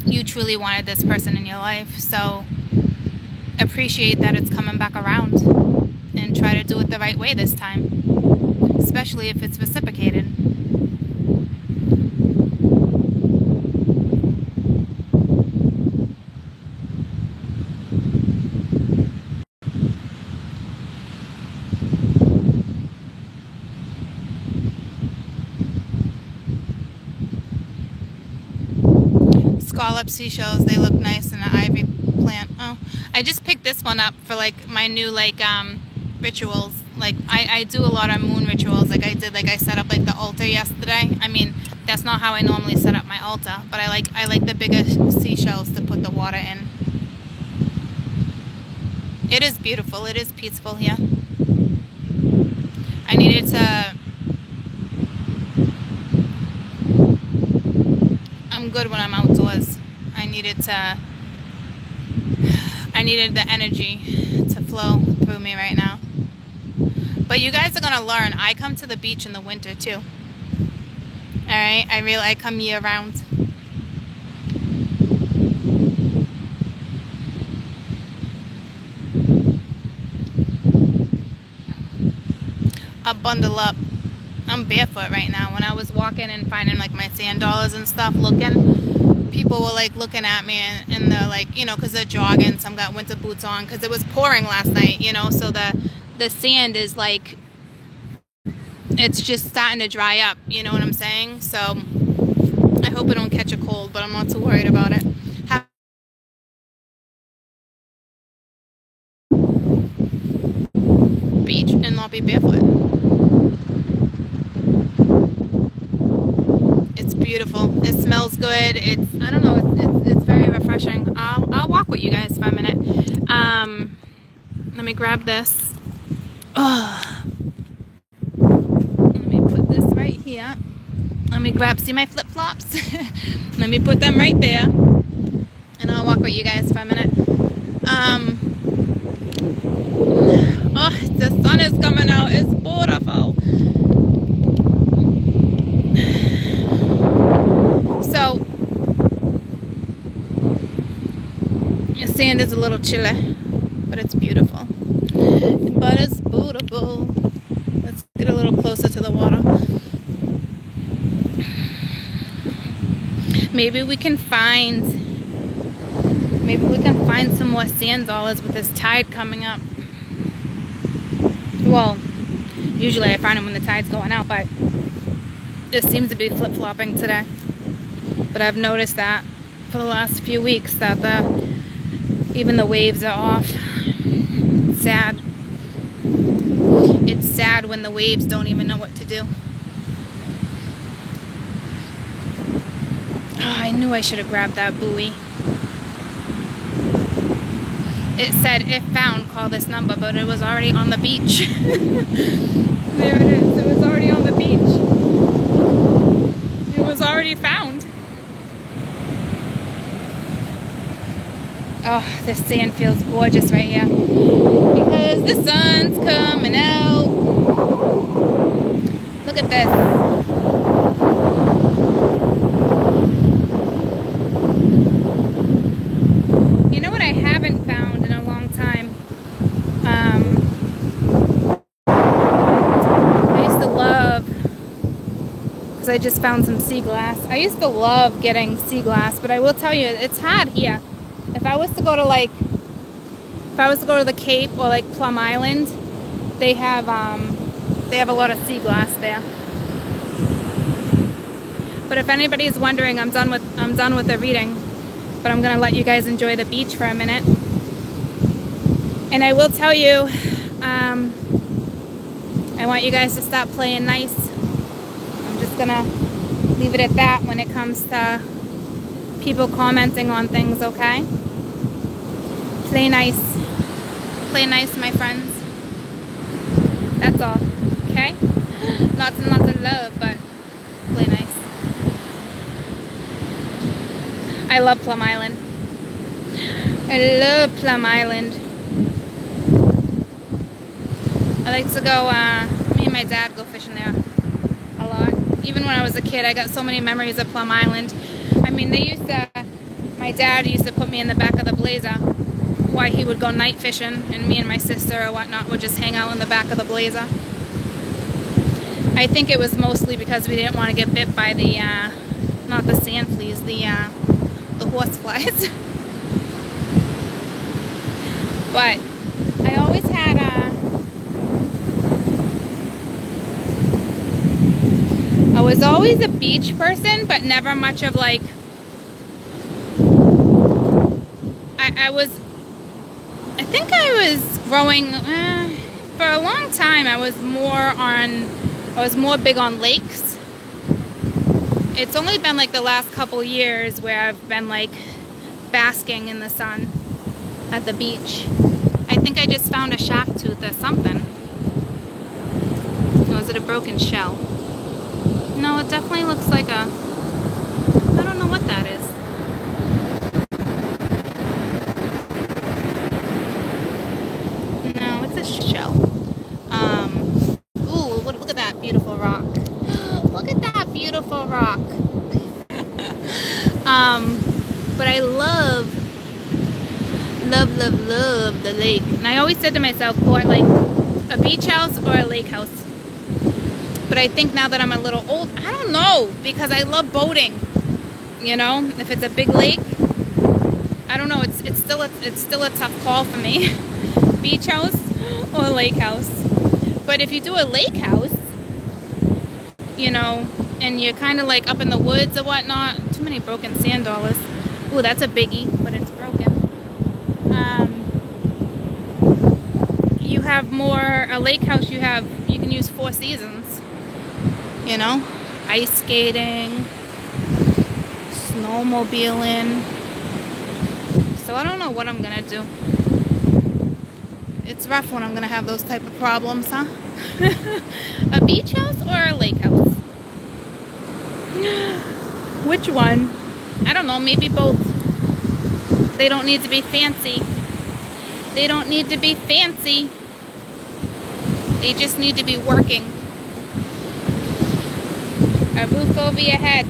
you truly wanted this person in your life. So appreciate that it's coming back around, and try to do it the right way this time, especially if it's reciprocated. Scallop seashells, they look nice in the ivy plant. Oh, I just picked this one up for like my new rituals. Like I do a lot of moon rituals. Like I set up like the altar yesterday. I mean, that's not how I normally set up my altar, but I like the bigger seashells to put the water in. It is beautiful. It is peaceful here. I needed to. I'm good when I'm outdoors. I needed the energy to flow through me right now. But you guys are gonna learn. I come to the beach in the winter too. Alright? I come year round. I'll bundle up. I'm barefoot right now. When I was walking and finding like my sand dollars and stuff, looking, people were like looking at me and they're like, you know, because they're jogging. Some got winter boots on because it was pouring last night, you know. So the sand is like, it's just starting to dry up. You know what I'm saying? So I hope I don't catch a cold, but I'm not too worried about it. Beach and not be barefoot. It's beautiful. It smells good. It's, I don't know, it's very refreshing. I'll walk with you guys for a minute. Let me grab this. Oh. Let me put this right here. Let me grab, see my flip-flops? Let me put them right there. And I'll walk with you guys for a minute. Oh, the sun is coming out. It's beautiful. So, the sand is a little chilly, but it's beautiful. But it's beautiful. Let's get a little closer to the water. Maybe we can find some more sand dollars with this tide coming up. Well, usually I find them when the tide's going out, but it seems to be flip-flopping today. But I've noticed that for the last few weeks that even the waves are off. It's sad. It's sad when the waves don't even know what to do. Oh, I knew I should have grabbed that buoy. It said, if found, call this number, but it was already on the beach. There it is. It was already on the beach. It was already found. Oh, this sand feels gorgeous right here. Because the sun's coming out. Look at this. You know what I haven't found in a long time? I used to love, because I just found some sea glass. I used to love getting sea glass, but I will tell you, it's hard here. If I was to go to the Cape or like Plum Island, they have a lot of sea glass there. But if anybody's wondering, I'm done with the reading. But I'm gonna let you guys enjoy the beach for a minute. And I will tell you, I want you guys to stop playing nice. I'm just gonna leave it at that when it comes to people commenting on things, okay? Play nice. Play nice, my friends. That's all, okay? Lots and lots of love, but play nice. I love Plum Island. I love Plum Island. I like to go, me and my dad go fishing there a lot. Even when I was a kid, I got so many memories of Plum Island. I mean, my dad used to put me in the back of the Blazer while he would go night fishing, and me and my sister or whatnot would just hang out in the back of the Blazer. I think it was mostly because we didn't want to get bit by the, not the sand fleas, the horse flies. But I always had I was always a beach person, but never much of like, I think I was growing, for a long time I was more big on lakes. It's only been like the last couple years where I've been like basking in the sun at the beach. I think I just found a shaft tooth or something. Or is it a broken shell? No, it definitely looks like I don't know what that is. No, it's a shell. Ooh, look at that beautiful rock. Look at that beautiful rock. But I love the lake. And I always said to myself, oh, I like a beach house or a lake house. But I think now that I'm a little old, I don't know, because I love boating. You know, if it's a big lake, I don't know. It's still a tough call for me. Beach house or lake house. But if you do a lake house, you know, and you're kind of like up in the woods or whatnot, too many broken sand dollars. Ooh, that's a biggie, but it's broken. You have more a lake house. You can use 4 seasons. You know, ice skating, snowmobiling. So I don't know what I'm gonna do. It's rough when I'm gonna have those type of problems, huh? A beach house or a lake house? Which one? I don't know, maybe both. They don't need to be fancy. They don't need to be fancy. They just need to be working. A roof over your head.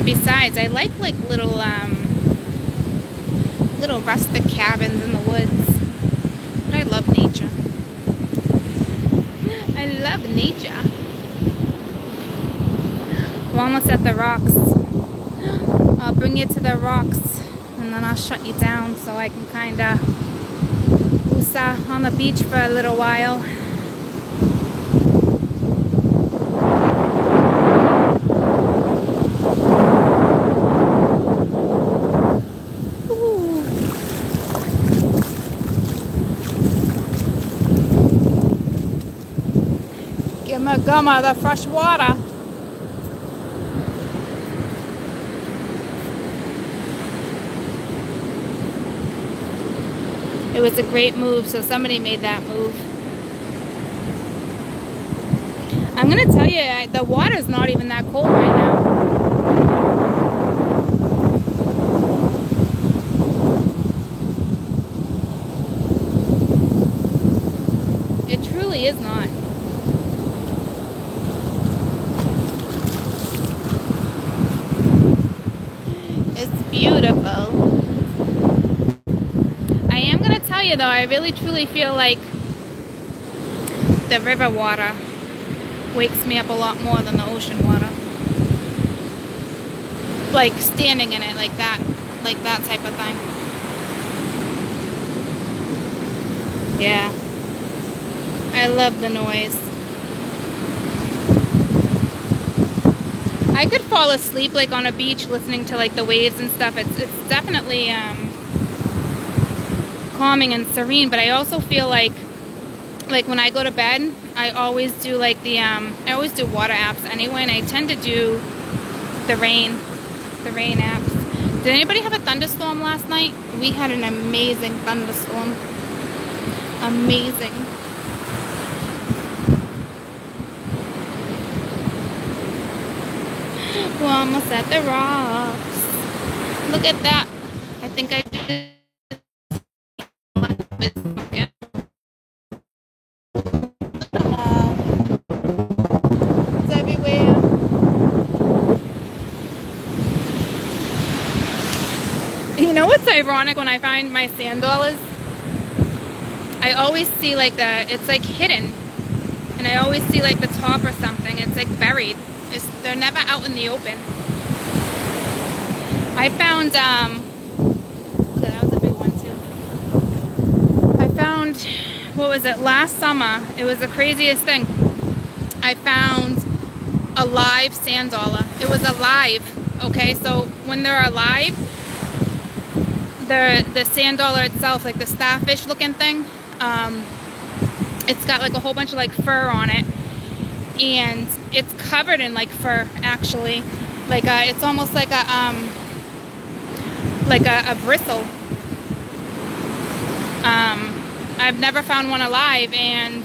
Besides, I like little rustic cabins in the woods. But I love nature. I love nature. We're almost at the rocks. I'll bring you to the rocks and then I'll shut you down so I can kinda woosah on the beach for a little while. Gumma, the fresh water. It was a great move, so somebody made that move. I'm gonna tell you, the water's not even that cold right now. It truly is not. Beautiful. I am going to tell you though, I really truly feel like the river water wakes me up a lot more than the ocean water. Like standing in it like that type of thing. Yeah. I love the noise. I could fall asleep like on a beach listening to like the waves and stuff. It's definitely calming and serene, but I also feel like when I go to bed, I always do like I always do water apps anyway, and I tend to do the rain apps. Did anybody have a thunderstorm last night? We had an amazing thunderstorm. Amazing. We're almost at the rocks. Look at that. I think I did. It's everywhere. You know what's ironic when I find my sand dollars? I always see like it's like hidden. And I always see like the top or something. It's like buried. They're never out in the open. I found, that was a big one too. I found, what was it, last summer, it was the craziest thing. I found a live sand dollar. It was alive, okay? So when they're alive, the sand dollar itself, like the starfish looking thing, it's got like a whole bunch of like fur on it. And it's covered in like fur, actually. Like it's almost like a bristle. I've never found one alive, and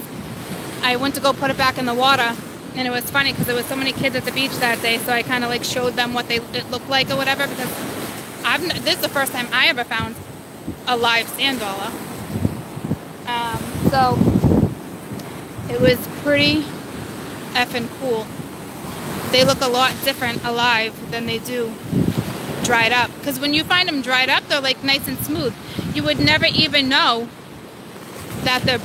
I went to go put it back in the water, and it was funny because there was so many kids at the beach that day, so I kind of like showed them what it looked like or whatever, because this is the first time I ever found a live sand dollar. So it was pretty effing cool. They look a lot different alive than they do dried up, because when you find them dried up, they're like nice and smooth. You would never even know that they're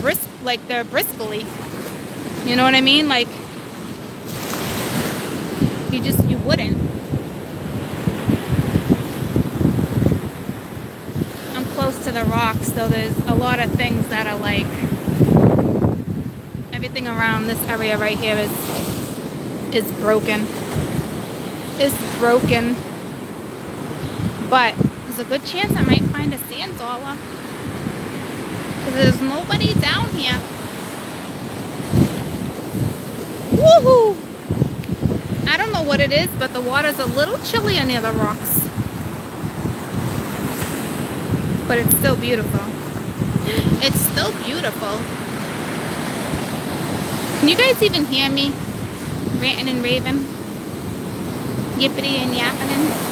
they're bristly. You know what I mean? Like, you wouldn't. I'm close to the rocks, so there's a lot of things that are like, everything around this area right here is broken. It's broken. But there's a good chance I might find a sandzola. Because there's nobody down here. Woohoo! I don't know what it is, but the water's a little chillier near the rocks. But it's still beautiful. It's still beautiful. Can you guys even hear me? Ranting and raving? Yippity and yapping?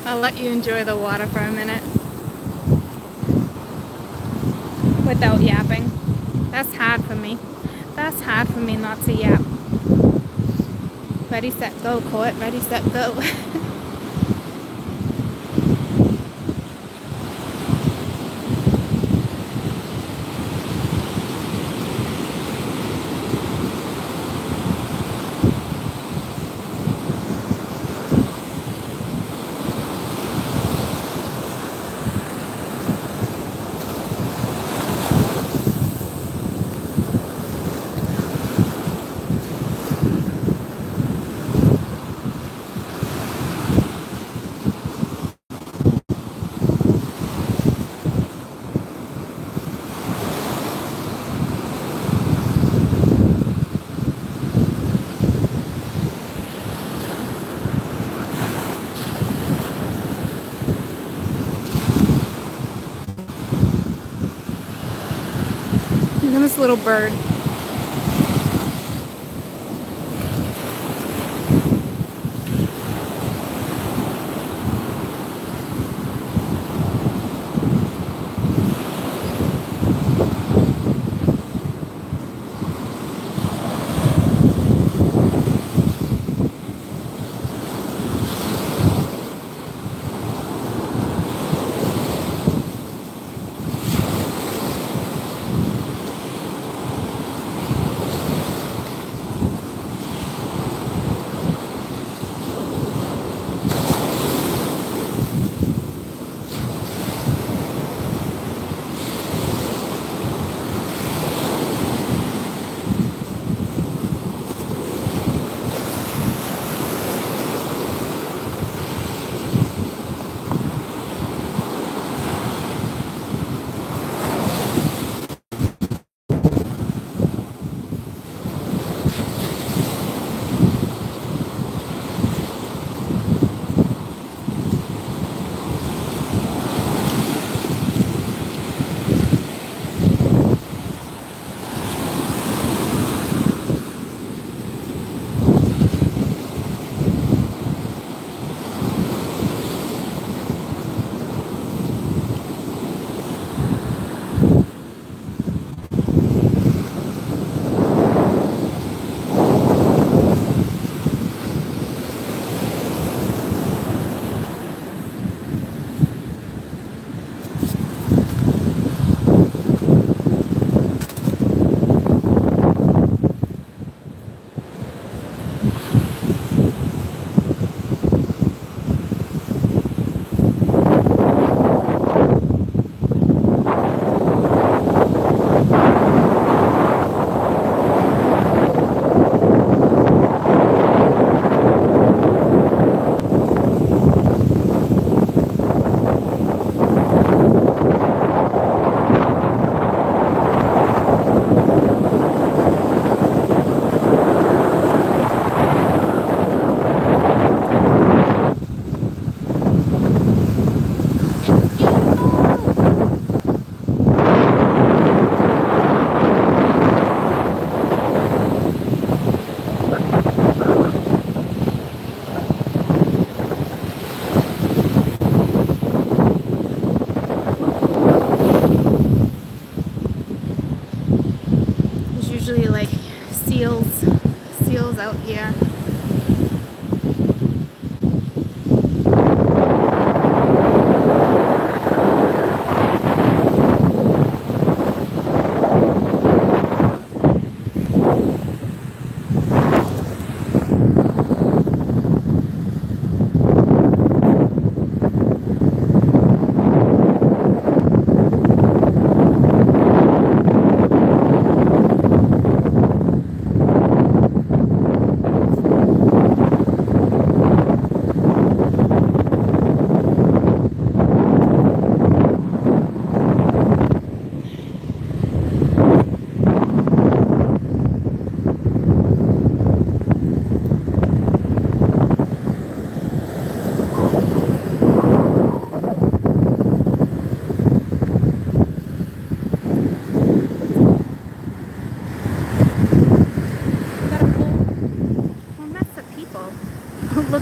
I'll let you enjoy the water for a minute without yapping. That's hard for me. That's hard for me not to yap. Ready, set, go, Court. Ready, set, go. Look at this little bird.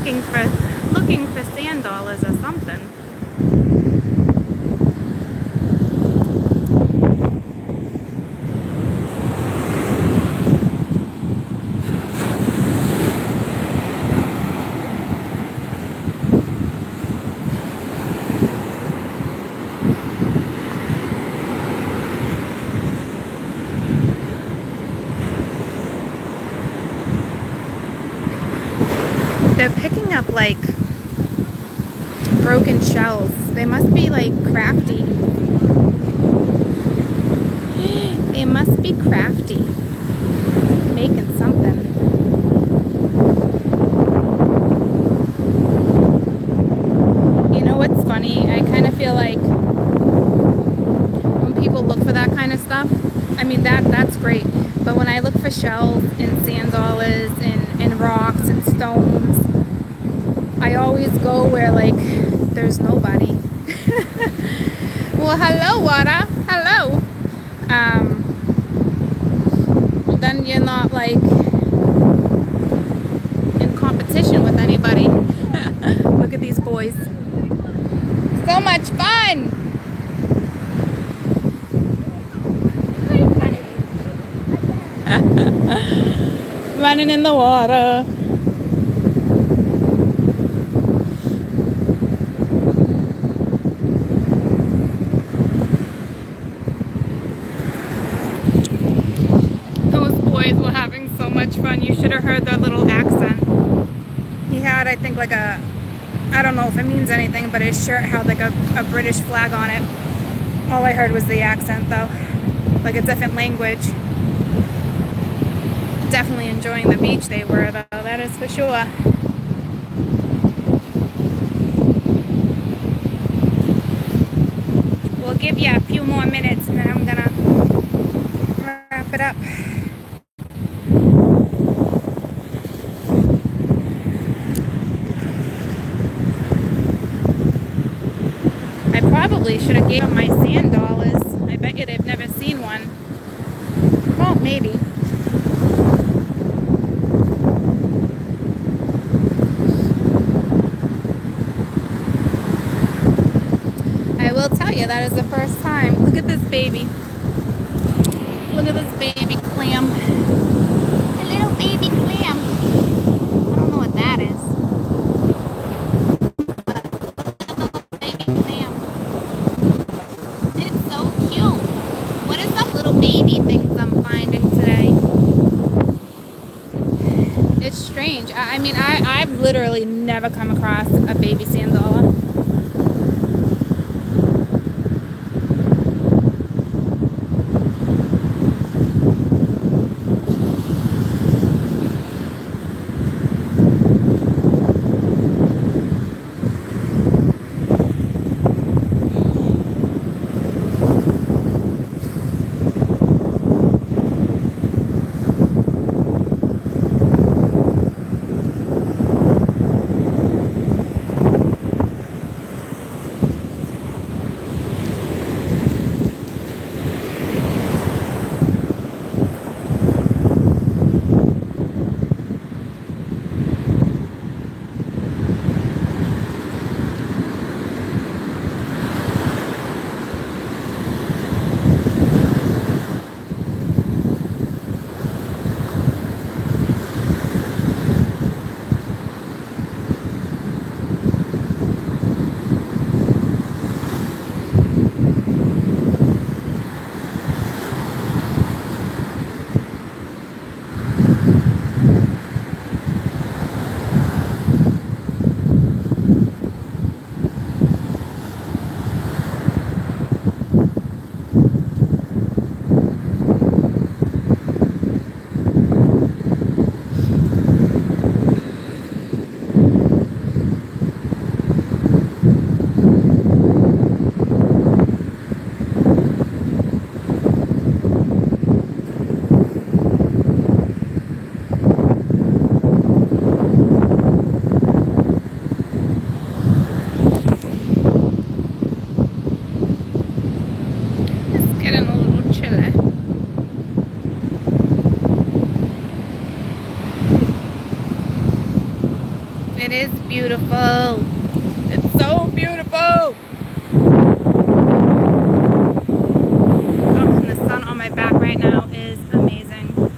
looking for sand dollars or something. They're picking up like broken shells. They must be like crafty. They must be crafty. Making something. You know what's funny? I kind of feel like when people look for that kind of stuff, I mean that's great. But when I look for shells and sand dollars and rocks and stones, I always go where like there's nobody. Well, hello water, hello. Then you're not like in competition with anybody. Look at these boys. So much fun. Running in the water. Those boys were having so much fun. You should have heard their little accent. He had, I think, like a, I don't know if it means anything, but his shirt had like a British flag on it. All I heard was the accent though. Like a different language. Definitely enjoying the beach they were though, that is for sure. We'll give you a few more minutes and then I'm gonna wrap it up. I probably should have gave them my sand dollars. I bet you they've never seen one. Well, maybe. I will tell you, that is the first time. Look at this baby. Look at this baby clam. A little baby clam. I don't know what that is. But baby clam. It's so cute. What is some little baby things I'm finding today? It's strange. I mean, I've literally never come across a baby sand dollar. beautiful. It's so beautiful. Oh, and the sun on my back right now is amazing.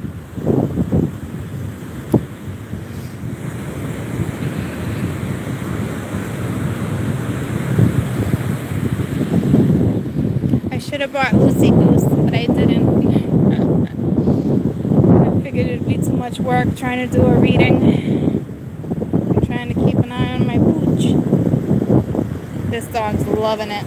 I should have brought Lucy Goose, but I didn't. I figured it'd be too much work trying to do a reading. I'm trying to keep an eye on my pooch. This dog's loving it.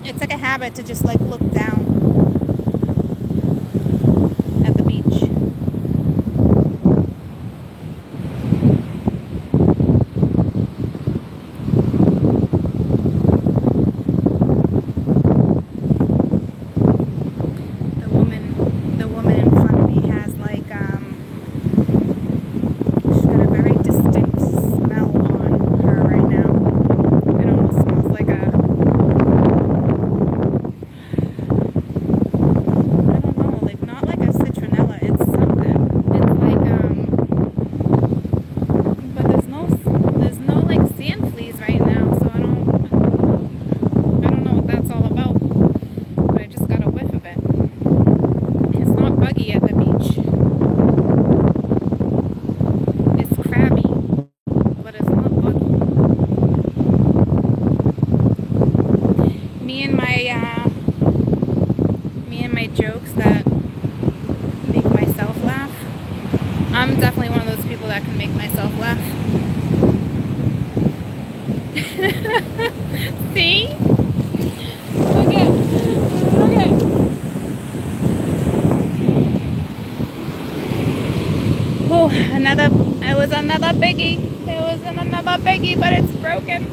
It's like a habit to just like look down at the beach. The woman in front of me has like she's got a very distinct smell on her right now. It almost smells like a jokes that make myself laugh. I'm definitely one of those people that can make myself laugh. See? Okay. Oh, it was another biggie. It was another biggie, but it's broken.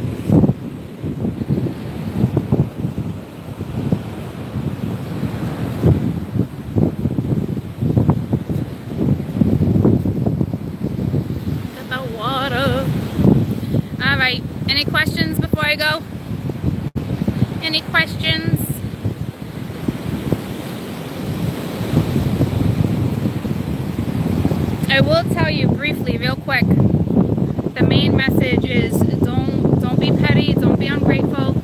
Alright, any questions before I go? Any questions? I will tell you briefly, real quick. The main message is don't be petty, don't be ungrateful.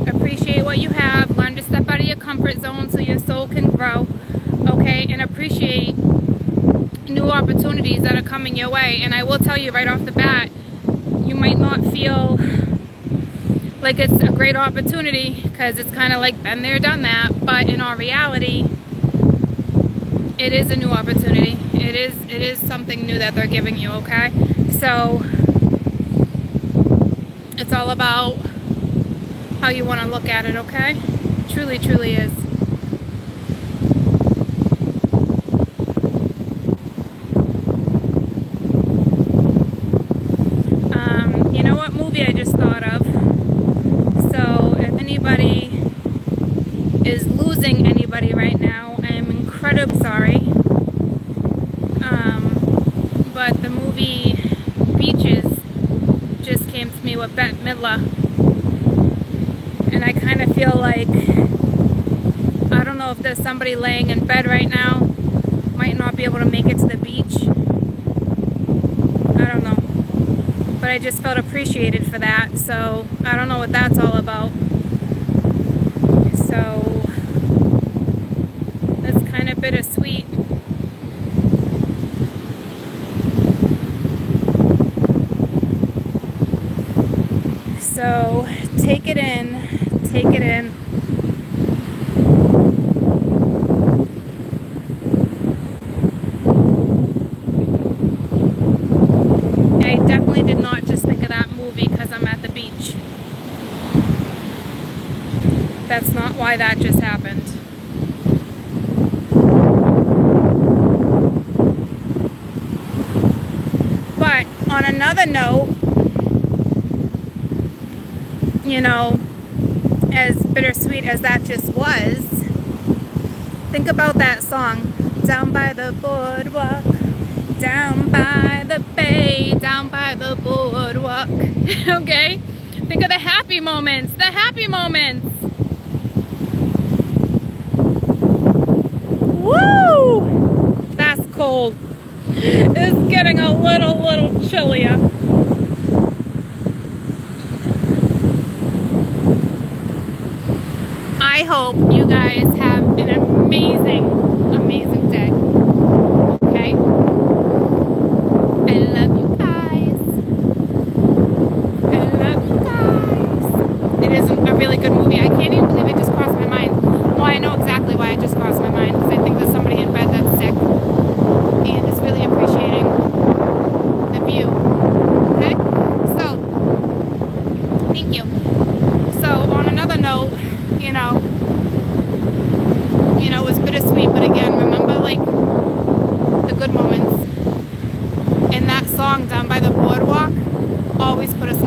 Appreciate what you have. Learn to step out of your comfort zone so your soul can grow. Okay, and appreciate new opportunities that are coming your way. And I will tell you right off the bat, you might not feel like it's a great opportunity because it's kind of like been there, done that, but in all reality, it is a new opportunity. It is something new that they're giving you, okay? So it's all about how you want to look at it, okay? Truly, truly is. You know what movie I just thought of? So if anybody is losing anybody right now, I am incredibly sorry. But the movie Beaches just came to me with Bette Midler. And I kind of feel like, I don't know if there's somebody laying in bed right now, might not be able to make it to the beach. I don't know. But I just felt appreciated for that, so I don't know what that's all about. So that's kind of bittersweet. So take it in, take it in. I definitely did not just think of that movie because I'm at the beach. That's not why that just happened. But on another note, you know, as bittersweet as that just was, think about that song, Down by the Boardwalk, down by the bay, down by the boardwalk. Okay? Think of the happy moments, the happy moments. Woo! That's cold. It's getting a little chillier. I hope you guys have an amazing day. Okay? I love you guys. I love you guys. It is a really good movie. I can't even believe it just crossed my mind. Well, I know exactly why it just crossed my mind. Because I think there's somebody in bed that's sick and is really appreciating the view. Okay? So, thank you. So, on another note, you know, it was bittersweet, but again, remember, like, the good moments. And that song, Down by the Boardwalk, always put us